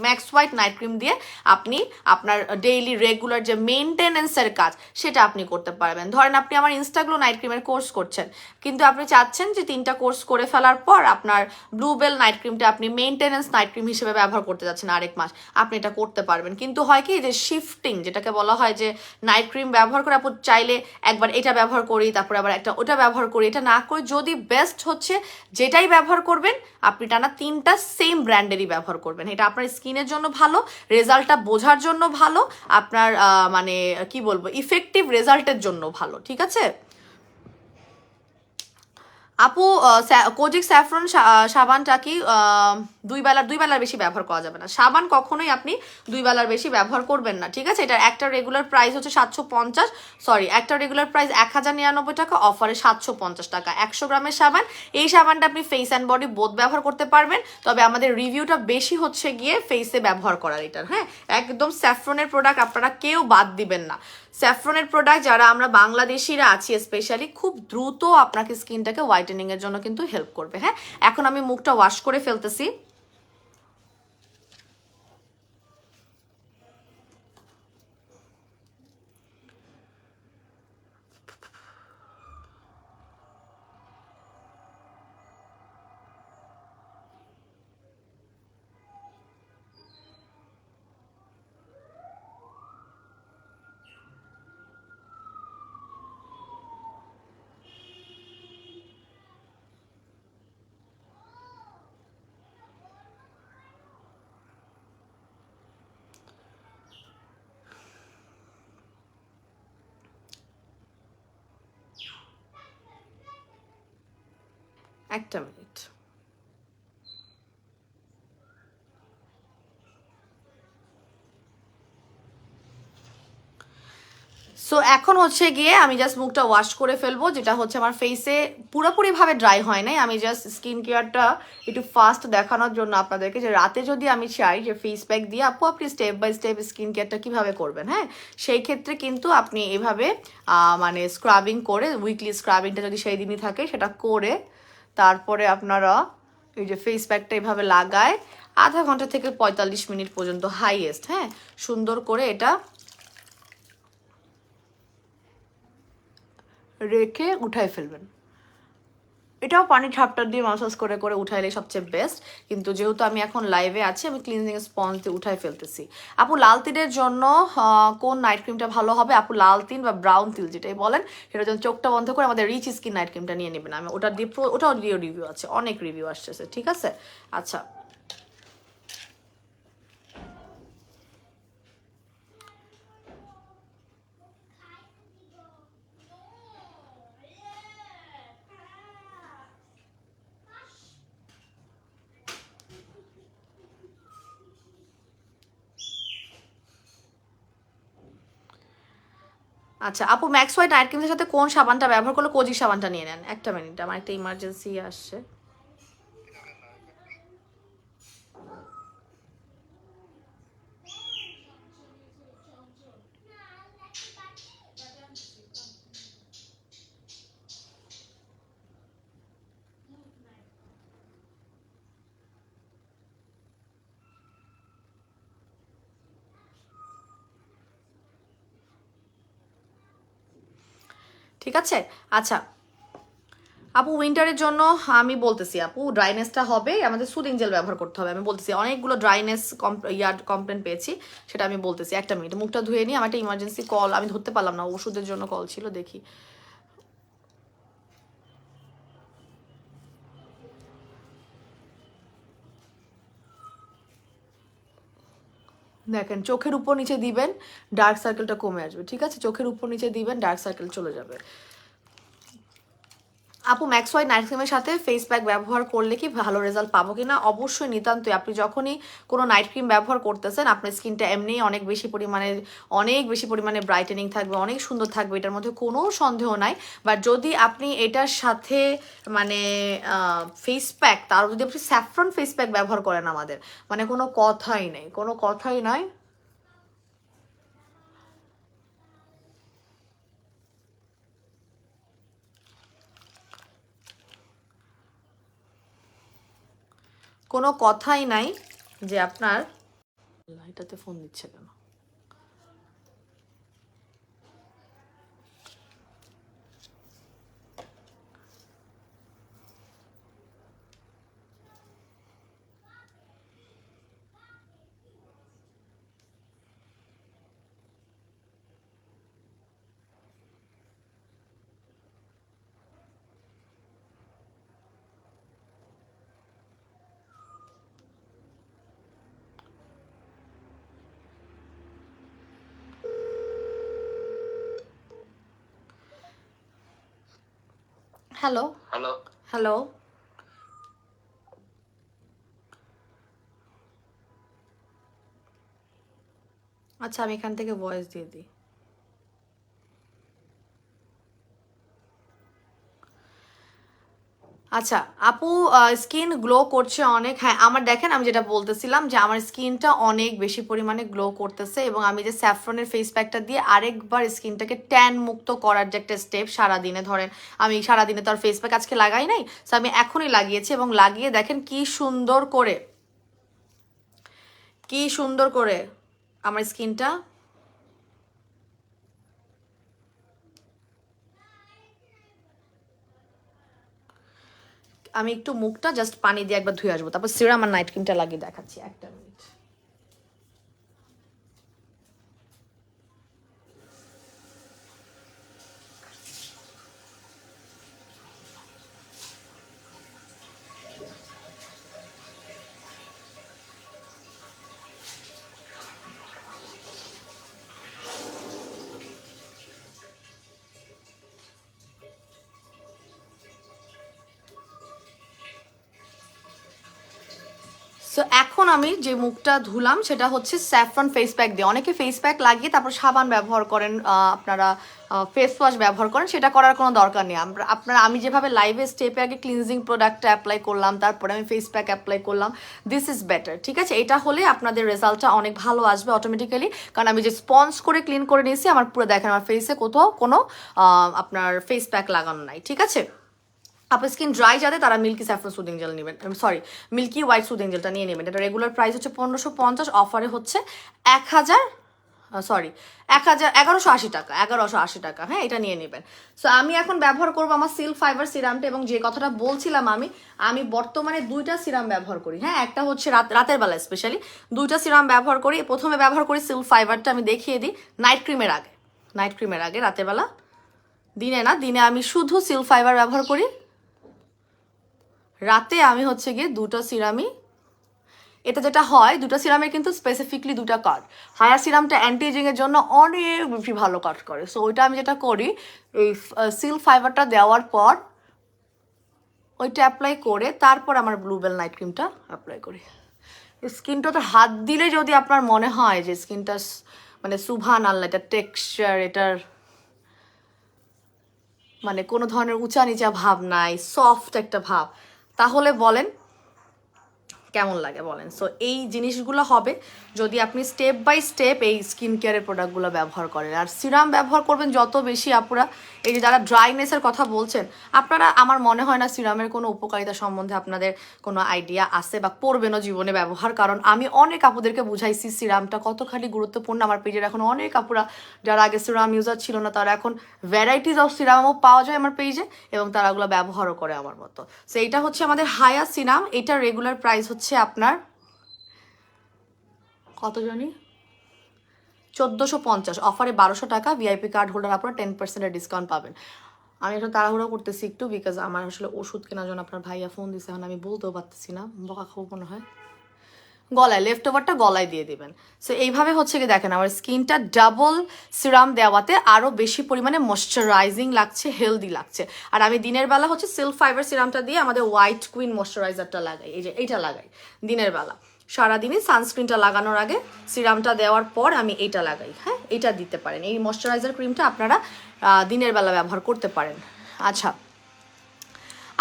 max white night cream দিয়ে আপনি আপনার ডেইলি রেগুলার যে মেনটেনেন্সের কাজ সেটা আপনি করতে পারবেন। ধরেন আপনি আমার ইনস্টাগ্লো নাইট ক্রিমের কোর্স করছেন, কিন্তু আপনি চাচ্ছেন যে 3টা কোর্স করে ফেলার পর আপনার ব্লুবেল নাইট ক্রিমটা আপনি মেনটেনেন্স নাইট ক্রিম হিসেবে ব্যবহার করতে যাচ্ছেন আরেক মাস, আপনি এটা করতে পারবেন। কিন্তু হয় কি যে শিফটিং, যেটাকে বলা হয় যে নাইট ক্রিম ব্যবহার করে আপনি চাইলে একবার এটা ব্যবহার করি, তারপরে আবার একটা ওটা ব্যবহার করি, এটা না করে যদি বেস্ট হচ্ছে যেটাই ব্যবহার করবেন আপনি টানা 3টা সেম ব্র্যান্ডেরই ব্যবহার করবেন, এটা আপনার স্কিনের জন্য ভালো, রেজাল্টটা বোঝার জন্য ভালো, আপনার মানে কি বলবো ইফেক্টিভ রেজাল্টের জন্য ভালো, ঠিক আছে। আপু কোজিক স্যাফরন সাবানটা কি 2 বেলার বেশি ব্যবহার করা যাবে না? সাবান কখনোই আপনি 2 বেলার বেশি ব্যবহার করবেন না, ঠিক আছে। এটা একটা রেগুলার প্রাইস হচ্ছে 750, সরি একটা রেগুলার প্রাইস 1099 টাকা, অফারে 750 টাকা 100 গ্রামের সাবান। এই সাবানটা আপনি ফেস অ্যান্ড বডি বোথ ব্যবহার করতে পারবেন, তবে আমাদের রিভিউটা বেশি হচ্ছে গিয়ে ফেসে ব্যবহার করার এটার। হ্যাঁ, একদম স্যাফরনের প্রোডাক্ট আপনারা কেউ বাদ দিবেন না। স্যাফরনের প্রোডাক্ট যারা আমরা বাংলাদেশিরা আছি স্পেশালি, খুব দ্রুত আপনাকে স্কিনটাকে হোয়াইটেনিং এর জন্য কিন্তু হেল্প করবে। হ্যাঁ, এখন আমি মুখটা ওয়াশ করে ফেলতেছি। একটা মিনিট। সো এখন হচ্ছে গিয়ে আমি জাস্ট মুখটা ওয়াশ করে ফেলবো, যেটা হচ্ছে আমার ফেসে পুরোপুরিভাবে ড্রাই হয় নাই। আমি জাস্ট স্কিন কেয়ারটা একটু ফাস্ট দেখানোর জন্য আপনাদেরকে, যে রাতে যদি আমি চাই যে ফেস প্যাক দিয়ে আপু আপনি স্টেপ বাই স্টেপ স্কিন কেয়ারটা কীভাবে করবেন, হ্যাঁ, সেই ক্ষেত্রে কিন্তু আপনি এভাবে মানে স্ক্রাবিং করে, উইকলি স্ক্রাবিংটা যদি সেই দিনই থাকে সেটা করে তারপরে আপনারা এই যে ফেস প্যাকটা এভাবে লাগায় আধা ঘন্টা থেকে 45 মিনিট পর্যন্ত হাইয়েস্ট, হ্যাঁ, সুন্দর করে এটা রেখে উঠাই ফেলবেন। এটাও পানি ঝাপটা দিয়ে মাসাজ করে করে উঠাইলে সবচেয়ে বেস্ট। কিন্তু যেহেতু আমি এখন লাইভে আছি, আমি ক্লিনজিং স্পঞ্জ দিয়ে উঠাই ফেলতেছি। আপু লাল তিলের জন্য কোন নাইট ক্রিমটা ভালো হবে? আপু লাল তিল বা ব্রাউন তিল যেটাই বলেন, সেটার জন্য চোখটা বন্ধ করে আমাদের রিচ স্কিন নাইট ক্রিমটা নিয়ে নেবেন। আমি ওটা দিয়ে ওটাও দিয়ে রিভিউ আছে, অনেক রিভিউ আসতেছে, ঠিক আছে? আচ্ছা, আচ্ছা আপু ম্যাক্স হোয়াইট নাইট ক্রিমের সাথে কোন সাবানটা ব্যবহার করলে? কোজিক সাবানটা নিয়ে নেন। একটা মিনিট, আমার একটা ইমার্জেন্সি আসছে। ঠিক আছে, আচ্ছা আপু উইন্টারের জন্য আমি বলতেছি, আপু ড্রাইনেসটা হবে, আমাদের সুদিং জেল ব্যবহার করতে হবে। আমি বলতেছি অনেকগুলো ড্রাইনেস কমপ্লেন পেয়েছি, সেটা আমি বলতেছি। একটা মিনিট, মুখটা ধুয়ে নিই, আমার একটা ইমার্জেন্সি কল, আমি ধরতে পারলাম না, ওষুধের জন্য কল ছিল, দেখি। দেখেন চোখের উপর নিচে দিবেন, ডার্ক সার্কেলটা কমে আসবে, ঠিক আছে? চোখের উপর নিচে দিবেন, ডার্ক সার্কেল চলে যাবে। আপু ম্যাক্স হোয়াইট নাইট ক্রিমের সাথে ফেস প্যাক ব্যবহার করলে কি ভালো রেজাল্ট পাবো কিনা? অবশ্যই নিতান্তই। আপনি যখনই কোনো নাইট ক্রিম ব্যবহার করতেছেন, আপনার স্কিনটা এমনিই অনেক বেশি পরিমাণে ব্রাইটেনিং থাকবে, অনেক সুন্দর থাকবে, এটার মধ্যে কোনো সন্দেহ নাই। বাট যদি আপনি এটার সাথে মানে ফেস প্যাক, তার যদি আপনি স্যাফরন ফেস প্যাক ব্যবহার করেন, আমাদের মানে কোনো কথাই নেই, কোনো কথাই নয়। কোনো কথাই নাই যে আপনার, এটাতে ফোন দিচ্ছে কেন? হ্যালো হ্যালো হ্যালো, আচ্ছা আমি এখান থেকে ভয়েস দিয়ে দিই। আচ্ছা আপু, স্কিন গ্লো করছে অনেক, হ্যাঁ আমার দেখেন, আমি যেটা বলতেছিলাম যে আমার স্কিনটা অনেক বেশি পরিমাণে গ্লো করতেছে, এবং আমি যে স্যাফরনের ফেস প্যাকটা দিয়ে আরেকবার স্কিনটাকে ট্যান মুক্ত করার যে একটা স্টেপ, সারাদিনে ধরেন আমি সারাদিনে তো আর ফেস প্যাক আজকে লাগাই নাই, সো আমি এখনই লাগিয়েছি, এবং লাগিয়ে দেখেন কি সুন্দর করে আমার স্কিনটা। আমি একটু মুখটা জাস্ট পানি দিয়ে একবার ধুয়ে আসবো, তারপর সিরাম আর নাইট ক্রিমটা লাগিয়ে দেখাচ্ছি, একটা মিনিট। সো এখন আমি যে মুখটা ধুলাম সেটা হচ্ছে স্যাফরন ফেস প্যাক দিয়ে। অনেকে ফেস প্যাক লাগিয়ে তারপর সাবান ব্যবহার করেন, আপনারা ফেস ওয়াশ ব্যবহার করেন, সেটা করার কোনো দরকার নেই। আপনারা আমি যেভাবে লাইভে স্টেপে আগে ক্লিনজিং প্রোডাক্টটা অ্যাপ্লাই করলাম, তারপরে আমি ফেস প্যাক অ্যাপ্লাই করলাম, দিস ইজ বেটার, ঠিক আছে? এটা হলে আপনাদের রেজাল্টটা অনেক ভালো আসবে অটোমেটিক্যালি, কারণ আমি যে স্পঞ্জ করে ক্লিন করে নিয়েছি, আমার পুরো দেখেন আমার ফেসে কোথাও কোনো আপনার ফেস প্যাক লাগানো নাই, ঠিক আছে? আপনার স্কিন ড্রাই যাতে তারা মিল্কি স্যাফরন সুদিং জেল নেবেন, সরি মিল্কি হোয়াইট সুদিং জেলটা নিয়ে নেবেন। এটা রেগুলার প্রাইস হচ্ছে 1550, অফারে হচ্ছে 1180 টাকা, 1180 টাকা। হ্যাঁ, এটা নিয়ে নেবেন। সো আমি এখন ব্যবহার করবো আমার সিল্ক ফাইবার সিরামটা, এবং যে কথাটা বলছিলাম আমি বর্তমানে 2টা সিরাম ব্যবহার করি। হ্যাঁ, একটা হচ্ছে রাতের বেলা স্পেশালি 2টা সিরাম ব্যবহার করি। প্রথমে ব্যবহার করি সিল্ক ফাইবারটা, আমি দেখিয়ে দিই, নাইট ক্রিমের আগে রাতের বেলা, দিনে না, দিনে আমি শুধু সিল্ক ফাইবার ব্যবহার করি, রাতে আমি হচ্ছে গিয়ে 2টা সিরামই। এটা যেটা হয়, 2টা সিরামের কিন্তু স্পেসিফিকলি 2টা কাজ। হায়ার সিরামটা অ্যান্টি এজিংয়ের জন্য অনেক বেশি ভালো কাজ করে। সো ওইটা আমি যেটা করি, এই সিল্ক ফাইবারটা দেওয়ার পর ওইটা অ্যাপ্লাই করে তারপর আমার ব্লুবেল নাইট ক্রিমটা অ্যাপ্লাই করি। স্কিনটা তো হাত দিলে যদি আপনার মনে হয় যে স্কিনটা মানে সুবহান আল্লাহ, এটার টেক্সচার, এটার মানে কোনো ধরনের উঁচা নিচা ভাব নাই, সফট একটা ভাব, তাহলে বলেন কেমন লাগে বলেন। সো এই জিনিসগুলো হবে যদি আপনি স্টেপ বাই স্টেপ এই স্কিন কেয়ারের প্রোডাক্টগুলো ব্যবহার করেন। আর সিরাম ব্যবহার করবেন যত বেশি আপুরা, এই যে যারা ড্রাইনেসের কথা বলছেন, আপনারা, আমার মনে হয় না সিরামের কোনো উপকারিতা সম্বন্ধে আপনাদের কোনো আইডিয়া আছে বা করবেনও জীবনে ব্যবহার, কারণ আমি অনেক আপুদেরকে বুঝাইছি সিরামটা কতখানি গুরুত্বপূর্ণ। আমার পেজের এখন অনেক আপুরা যারা আগে সিরাম ইউজার ছিল না, তারা এখন ভ্যারাইটিস অফ সিরামও পাওয়া যায় আমার পেজে, এবং তারা ওগুলো ব্যবহারও করে আমার মতো। সো এইটা হচ্ছে আমাদের হায়া সিরাম। এটার রেগুলার প্রাইস হচ্ছে আপনার কত জানি 1450, অফারে 1200 টাকা। ভিআইপি কার্ড হোল্ডার আপনারা 10% ডিসকাউন্ট পাবেন। আমি একটু তাড়াহুড়ো করতেছি একটু, বিকজ আমার আসলে ওষুধ কেনার জন্য আপনার ভাইয়া ফোন দিচ্ছে, এখন আমি বলতেও পারতেছি না, বকা খাবো মনে হয়। গলায়, লেফট ওভারটা গলায় দিয়ে দিবেন। সো এইভাবে হচ্ছে কি দেখেন, আমার স্কিনটা ডাবল সিরাম দেওয়াতে আরও বেশি পরিমাণে ময়শ্চারাইজিং লাগছে, হেলদি লাগছে। আর আমি দিনের বেলা হচ্ছে সিল্ক ফাইবার সিরামটা দিয়ে আমাদের হোয়াইট কুইন ময়শ্চারাইজারটা লাগাই, এই যে এইটা লাগাই দিনের বেলা। সারাদিনই সানস্ক্রিনটা লাগানোর আগে সিরামটা দেওয়ার পর আমি এইটা লাগাই। হ্যাঁ, এইটা দিতে পারেন, এই ময়শ্চারাইজার ক্রিমটা আপনারা দিনের বেলা ব্যবহার করতে পারেন। আচ্ছা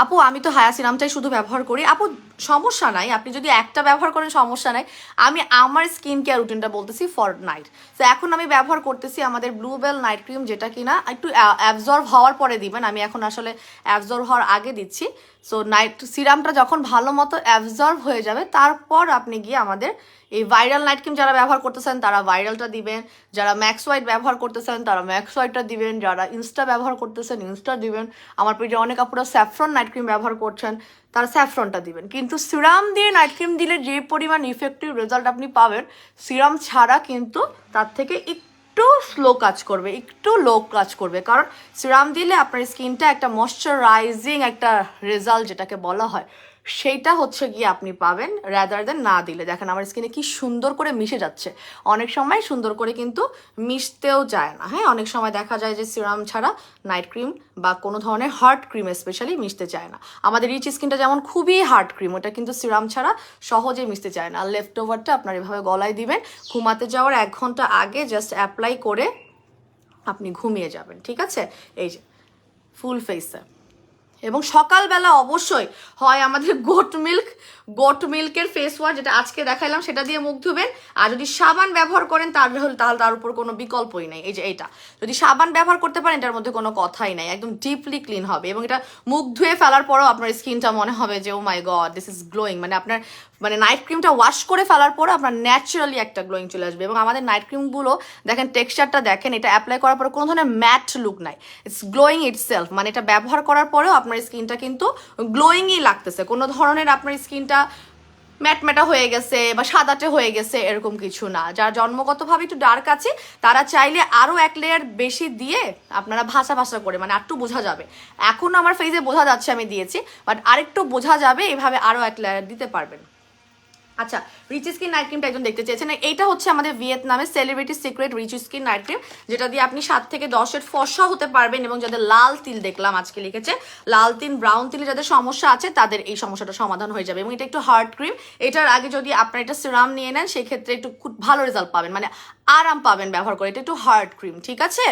আপু, আমি তো হায়া সিরামটাই শুধু ব্যবহার করি। আপু সমস্যা নাই, আপনি যদি একটা ব্যবহার করেন সমস্যা নাই, আমি আমার স্কিন কেয়ার রুটিনটা বলতেছি ফর নাইট। তো এখন আমি ব্যবহার করতেছি আমাদের ব্লুবেল নাইট ক্রিম, যেটা কিনা একটু অ্যাবজর্ব হওয়ার পরে দিবেন, আমি এখন আসলে অ্যাবজর্ব হওয়ার আগে দিচ্ছি। সো নাইট সিরামটা যখন ভালো মতো অ্যাবজর্ব হয়ে যাবে, তারপর আপনি গিয়ে আমাদের এই ভাইরাল নাইট ক্রিম যারা ব্যবহার করতেছেন তারা ভাইরালটা দিবেন, যারা ম্যাক্স হোয়াইট ব্যবহার করতেছেন তারা ম্যাক্স হোয়াইটটা দিবেন, যারা ইনস্টা ব্যবহার করতেছেন ইনস্টা দিবেন। আমার পেজে অনেক আপুরা স্যাফরন নাইট ক্রিম ব্যবহার করছেন, তারা স্যাফরনটা দিবেন। কিন্তু সিরাম দিয়ে নাইট ক্রিম দিলে যে পরিমাণ ইফেক্টিভ রেজাল্ট আপনি পাবেন, সিরাম ছাড়া কিন্তু তার থেকে একটু স্লো কাজ করবে, একটু লো কাজ করবে। কারণ সিরাম দিলে আপনার স্কিনটা একটা ময়শ্চারাইজিং একটা রেজাল্ট যেটাকে বলা হয়, সেইটা হচ্ছে গিয়ে আপনি পাবেন রাদার দেন না দিলে। দেখেন আমার স্কিনে কি সুন্দর করে মিশে যাচ্ছে, অনেক সময় সুন্দর করে কিন্তু মিশতেও যায় না। হ্যাঁ, অনেক সময় দেখা যায় যে সিরাম ছাড়া নাইট ক্রিম বা কোনো ধরনের হার্ড ক্রিম স্পেশালি মিশতে চায় না। আমাদের রিচ স্কিনটা যেমন খুবই হার্ড ক্রিম, ওটা কিন্তু সিরাম ছাড়া সহজে মিশতে চায় না। আর লেফট ওভারটা আপনার এভাবে গলায় দিবেন, ঘুমাতে যাওয়ার 1 ঘন্টা আগে জাস্ট অ্যাপ্লাই করে আপনি ঘুমিয়ে যাবেন, ঠিক আছে? এই যে ফুল ফেসে। এবং সকালবেলা অবশ্যই হয় আমাদের গোট মিল্কের ফেস ওয়াশ, যেটা আজকে দেখাইলাম, সেটা দিয়ে মুখ ধুবেন। আর যদি সাবান ব্যবহার করেন তাহলে তার উপর কোনো বিকল্পই নাই। এই যে এইটা যদি সাবান ব্যবহার করতে পারেন, এটার মধ্যে কোনো কথাই নাই, একদম ডিপলি ক্লিন হবে। এবং এটা মুখ ধুয়ে ফেলার পরেও আপনার স্কিনটা মনে হবে যে ও মাই গড দিস ইজ গ্লোয়িং, মানে আপনার মানে নাইট ক্রিমটা ওয়াশ করে ফেলার পরে আপনার ন্যাচারালি একটা গ্লোয়িং চলে আসবে। এবং আমাদের নাইট ক্রিমগুলো দেখেন, টেক্সচারটা দেখেন, এটা অ্যাপ্লাই করার পরে কোনো ধরনের ম্যাট লুক নাই, ইটস গ্লোয়িং ইটসেলফ। মানে এটা ব্যবহার করার পরেও আপনার স্কিনটা কিন্তু গ্লোয়িংই লাগতেছে, কোনো ধরনের আপনার স্কিনটা ম্যাটম্যাটা হয়ে গেছে বা সাদাটে হয়ে গেছে এরকম কিছু না। যারা জন্মগতভাবে একটু ডার্ক আছে তারা চাইলে আরও 1 লেয়ার বেশি দিয়ে আপনারা ভাসা ভাসা করে, মানে আরেকটু বোঝা যাবে। এখন আমার ফেসে বোঝা যাচ্ছে আমি দিয়েছি, বাট আরেকটু বোঝা যাবে, এভাবে আরও 1 লেয়ার দিতে পারবেন। আচ্ছা, রিচ স্কিন নাইট ক্রিমটা একজন দেখতে চেয়েছেন। এইটা হচ্ছে আমাদের ভিয়েতনামের celebrity secret rich skin night cream, যেটা দিয়ে আপনি 7 থেকে 10-এর ফর্সা হতে পারবেন। এবং যাদের লাল তিল দেখলাম আজকে লিখেছে, লাল তিল ব্রাউন তিলে যাদের সমস্যা আছে তাদের এই সমস্যাটা সমাধান হয়ে যাবে। এবং এটা একটু হার্ড ক্রিম, এটার আগে যদি আপনার এটা সিরাম নিয়ে নেন সেক্ষেত্রে একটু খুব ভালো রেজাল্ট পাবেন, মানে আরাম পাবেন ব্যবহার করে। এটা একটু হার্ড ক্রিম, ঠিক আছে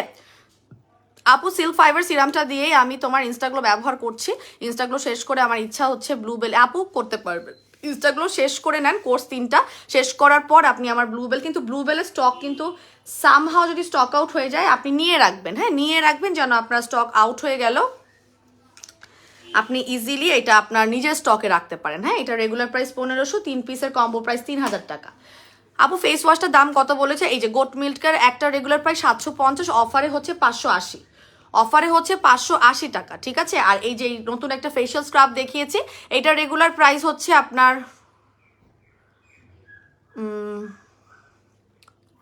আপু? সিল্ক ফাইবার সিরামটা দিয়েই আমি তোমার ইনস্টাগ্লো ব্যবহার করছি। ইনস্টাগ্লো শেষ করে আমার ইচ্ছা হচ্ছে ব্লুবেল। আপু করতে পারবেন, ইনস্টাগ্লো শেষ করে নেন, কোর্স 3টা শেষ করার পর আপনি আমার ব্লুবেল, কিন্তু ব্লুবেলের স্টক কিন্তু সামহাও যদি স্টক আউট হয়ে যায় আপনি নিয়ে রাখবেন, হ্যাঁ নিয়ে রাখবেন, যেন আপনার স্টক আউট হয়ে গেল আপনি ইজিলি এটা আপনার নিজের স্টকে রাখতে পারেন। হ্যাঁ, এটা রেগুলার প্রাইস 1500, 3 পিসের কম্বো প্রাইস 3000 টাকা। আপু ফেস ওয়াশটার দাম কত বলেছে? এই যে গোট মিল্কের একটা রেগুলার প্রাইস 750, অফারে হচ্ছে 580, অফারে হচ্ছে 580 টাকা, ঠিক আছে। আর এই যে নতুন একটা ফেশিয়াল স্ক্রাব দেখিয়েছি, এটা রেগুলার প্রাইস হচ্ছে আপনার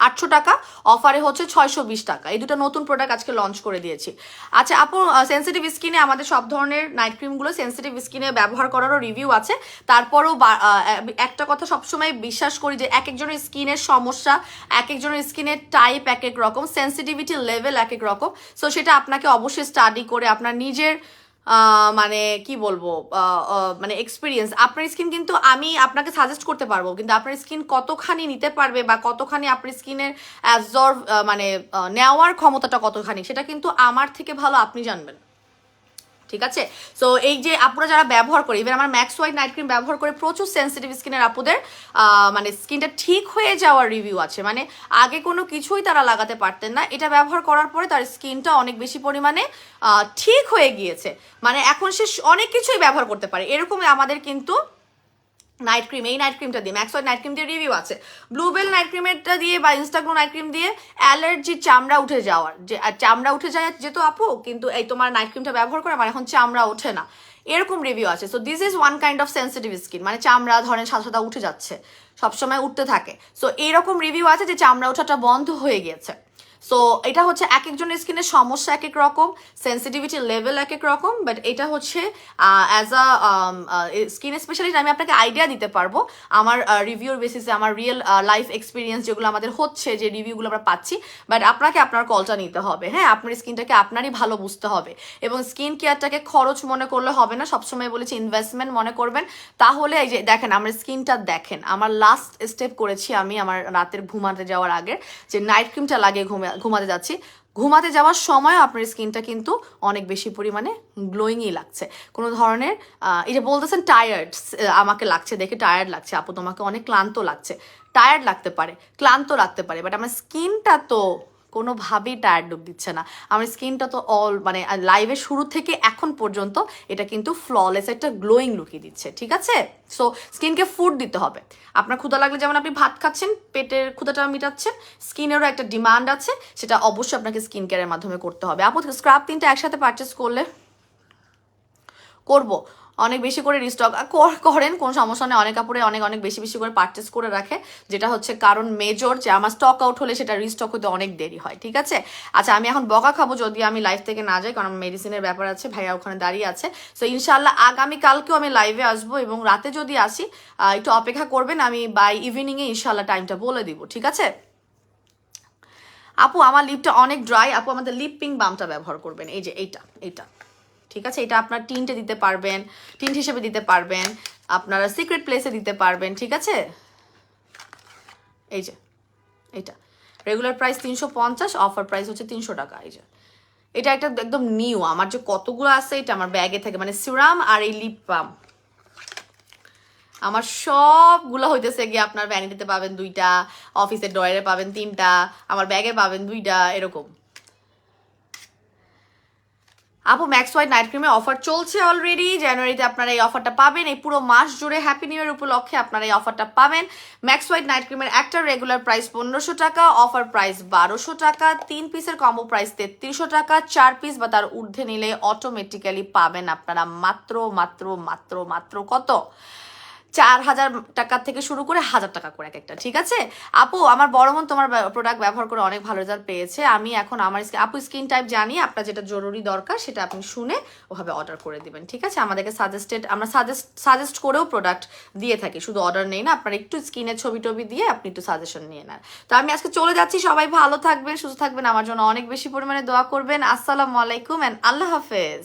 800 টাকা, অফারে হচ্ছে 620 টাকা। এই দুটো নতুন প্রোডাক্ট আজকে লঞ্চ করে দিয়েছি। আচ্ছা আপু, সেন্সিটিভ স্কিনে আমাদের সব ধরনের নাইট ক্রিমগুলো সেন্সিটিভ স্কিনে ব্যবহার করারও রিভিউ আছে। তারপরেও একটা কথা সবসময় বিশ্বাস করি যে এক একজনের স্কিনের সমস্যা, এক একজনের স্কিনের টাইপ এক এক রকম, সেন্সিটিভিটি লেভেল এক এক রকম। সো সেটা আপনাকে অবশ্যই স্টাডি করে আপনার নিজের মানে কি বলবো, মানে এক্সপিরিয়েন্স, আপনার স্কিন কিন্তু আমি আপনাকে সাজেস্ট করতে পারবো, কিন্তু আপনার স্কিন কতখানি নিতে পারবে বা কতখানি আপনার স্কিনের অ্যাবজর্ভ মানে নেওয়ার ক্ষমতাটা কতখানি, সেটা কিন্তু আমার থেকে ভালো আপনি জানবেন, ঠিক আছে। সো এই যে আপুরা যারা ব্যবহার করে, ইভেন আমার ম্যাক্স হোয়াইট নাইট ক্রিম ব্যবহার করে প্রচুর সেন্সিটিভ স্কিনের আপুদের মানে স্কিনটা ঠিক হয়ে যাওয়ার রিভিউ আছে। মানে আগে কোনো কিছুই তারা লাগাতে পারতেন না, এটা ব্যবহার করার পরে তার স্কিনটা অনেক বেশি পরিমাণে ঠিক হয়ে গিয়েছে, মানে এখন সে অনেক কিছুই ব্যবহার করতে পারে। এরকম আমাদের কিন্তু নাইট ক্রিম, এই নাইট ক্রিমটা দিয়ে ম্যাক্স হোয়াইট নাইট ক্রিম দিয়ে রিভিউ আছে, ব্লুবেল নাইট ক্রিমেরটা দিয়ে বা ইনস্টাগ্লো নাইট ক্রিম দিয়ে অ্যালার্জি, চামড়া উঠে যাওয়ার, যে চামড়া উঠে যায় যেত আপু, কিন্তু এই তোমার নাইট ক্রিমটা ব্যবহার করে আমার এখন চামড়া ওঠে না, এরকম রিভিউ আছে। So this is one kind of sensitive skin, মানে চামড়া ধরেন সাদা সাদা উঠে যাচ্ছে, সবসময় উঠতে থাকে। সো এইরকম রিভিউ আছে যে চামড়া ওঠাটা বন্ধ হয়ে গিয়েছে। সো এটা হচ্ছে এক একজনের স্কিনের সমস্যা এক এক রকম, সেন্সিটিভিটি লেভেল এক এক রকম, বাট এটা হচ্ছে অ্যাজ আ স্কিন স্পেশালিস্ট আমি আপনাকে আইডিয়া দিতে পারবো আমার রিভিউর বেসিসে, আমার রিয়েল লাইফ এক্সপিরিয়েন্স যেগুলো আমাদের হচ্ছে, যে রিভিউগুলো আমরা পাচ্ছি। বাট আপনাকে আপনার কলটা নিতে হবে, হ্যাঁ আপনার স্কিনটাকে আপনারই ভালো বুঝতে হবে, এবং স্কিন কেয়ারটাকে খরচ মনে করলে হবে না, সবসময় বলেছি ইনভেস্টমেন্ট মনে করবেন। তাহলে এই যে দেখেন আমার স্কিনটা দেখেন, আমার লাস্ট স্টেপ করেছি আমি আমার রাতের ঘুমাতে যাওয়ার আগে, যে নাইট ক্রিমটা লাগিয়ে ঘুমাতে যাচ্ছি, ঘুমাতে যাওয়ার সময় আপনার স্কিনটা কিন্তু অনেক বেশি পরিমাণে গ্লোয়িংই লাগছে। কোনো ধরনের এই যে বলতেছেন টায়ার্ড আমাকে লাগছে, দেখে টায়ার্ড লাগছে আপু, তোমাকে অনেক ক্লান্ত লাগছে, টায়ার্ড লাগতে পারে, ক্লান্ত লাগতে পারে, বাট আমার স্কিনটা তো কোনোভাবেই টায়ার্ড লুক দিচ্ছে না। আমার স্কিনটা তো মানে লাইভের শুরু থেকে এখন পর্যন্ত এটা কিন্তু ফ্ললেস একটা গ্লোয়িং লুকই দিচ্ছে, ঠিক আছে। সো স্কিনকে ফুড দিতে হবে। আপনার ক্ষুধা লাগলে যেমন আপনি ভাত খাচ্ছেন, পেটের ক্ষুধাটা মিটাচ্ছেন, স্কিনেরও একটা ডিমান্ড আছে, সেটা অবশ্যই আপনাকে স্কিন কেয়ারের মাধ্যমে করতে হবে। আপু স্ক্রাব 3টা একসাথে পারচেস করলে করব, অনেক বেশি করে রিস্টক করেন, কোনো সমস্যা নেই। অনেক কাপড়ে অনেক অনেক বেশি বেশি করে পারচেস করে রাখে, যেটা হচ্ছে কারণ মেজর যে আমার স্টক আউট হলে সেটা রিস্টক হতে অনেক দেরি হয়, ঠিক আছে। আচ্ছা আমি এখন বকা খাবো যদি আমি লাইভ থেকে না যাই, কারণ মেডিসিনের ব্যাপার আছে, ভাইয়া ওখানে দাঁড়িয়ে আছে। সো ইনশাল্লাহ আগামীকালকেও আমি লাইভে আসবো, এবং রাতে যদি আসি একটু অপেক্ষা করবেন, আমি বাই ইভিনিংয়ে ইনশাল্লাহ টাইমটা বলে দিব, ঠিক আছে। আপু আমার লিপটা অনেক ড্রাই, আপু আমাদের লিপ পিঙ্ক বামটা ব্যবহার করবেন, এই যে এইটা ঠিক আছে। এটা আপনার টিন্টে দিতে পারবেন, টিন্ট হিসেবে দিতে পারবেন, আপনারা সিক্রেট প্লেসে দিতে পারবেন, ঠিক আছে। এই যে এটা রেগুলার প্রাইস 350, অফার প্রাইস হচ্ছে 300 টাকা। এই যে এটা একটা একদম নিউ, আমার যে কতগুলো আছে এটা আমার ব্যাগে থাকে, মানে সিরাম আর এই লিপ বাম আমার সবগুলো হইতেছে গিয়ে আপনার ভ্যানিটিতে পাবেন 2টা, অফিসের ডয়ারে পাবেন 3টা, আমার ব্যাগে পাবেন 2টা, এরকম। আপু ম্যাক্স হোয়াইট নাইট ক্রিমে অফার চলছে অলরেডি, জানুয়ারিতে আপনারা এই অফারটা পাবেন, এই পুরো মাস জুড়ে হ্যাপি নিউ ইয়ার উপলক্ষে আপনারা এই অফারটা পাবেন। ম্যাক্স হোয়াইট নাইট ক্রিমের একটা রেগুলার প্রাইস 1500 টাকা, অফার প্রাইস 1200 টাকা, 3 পিসের কম্বো প্রাইস 3300 টাকা, 4 পিস বা তার ঊর্ধ্বে নিলে অটোমেটিক্যালি পাবেন আপনারা মাত্র মাত্র মাত্র মাত্র কত, 4,000 টাকা থেকে শুরু করে 1,000 টাকা করে এক একটা, ঠিক আছে? আপু আমার বড় বোন তোমার প্রোডাক্ট ব্যবহার করে অনেক ভালো রেজাল্ট পেয়েছে। আমি এখন আমার আপু স্কিন টাইপ জানি, আপনার যেটা জরুরি দরকার সেটা আপনি শুনে ওভাবে অর্ডার করে দিবেন, ঠিক আছে? আমাদেরকে আমরা সাজেস্ট করেও প্রোডাক্ট দিয়ে থাকি, শুধু অর্ডার নেই না, আপনার একটু স্কিনের ছবি টবি দিয়ে আপনি একটু সাজেশন নিয়ে নেন। তো আমি আজকে চলে যাচ্ছি, সবাই ভালো থাকবেন, সুস্থ থাকবেন, আমার জন্য অনেক বেশি পরিমাণে দোয়া করবেন। আসসালামু আলাইকুম এন্ড আল্লাহ হাফেজ।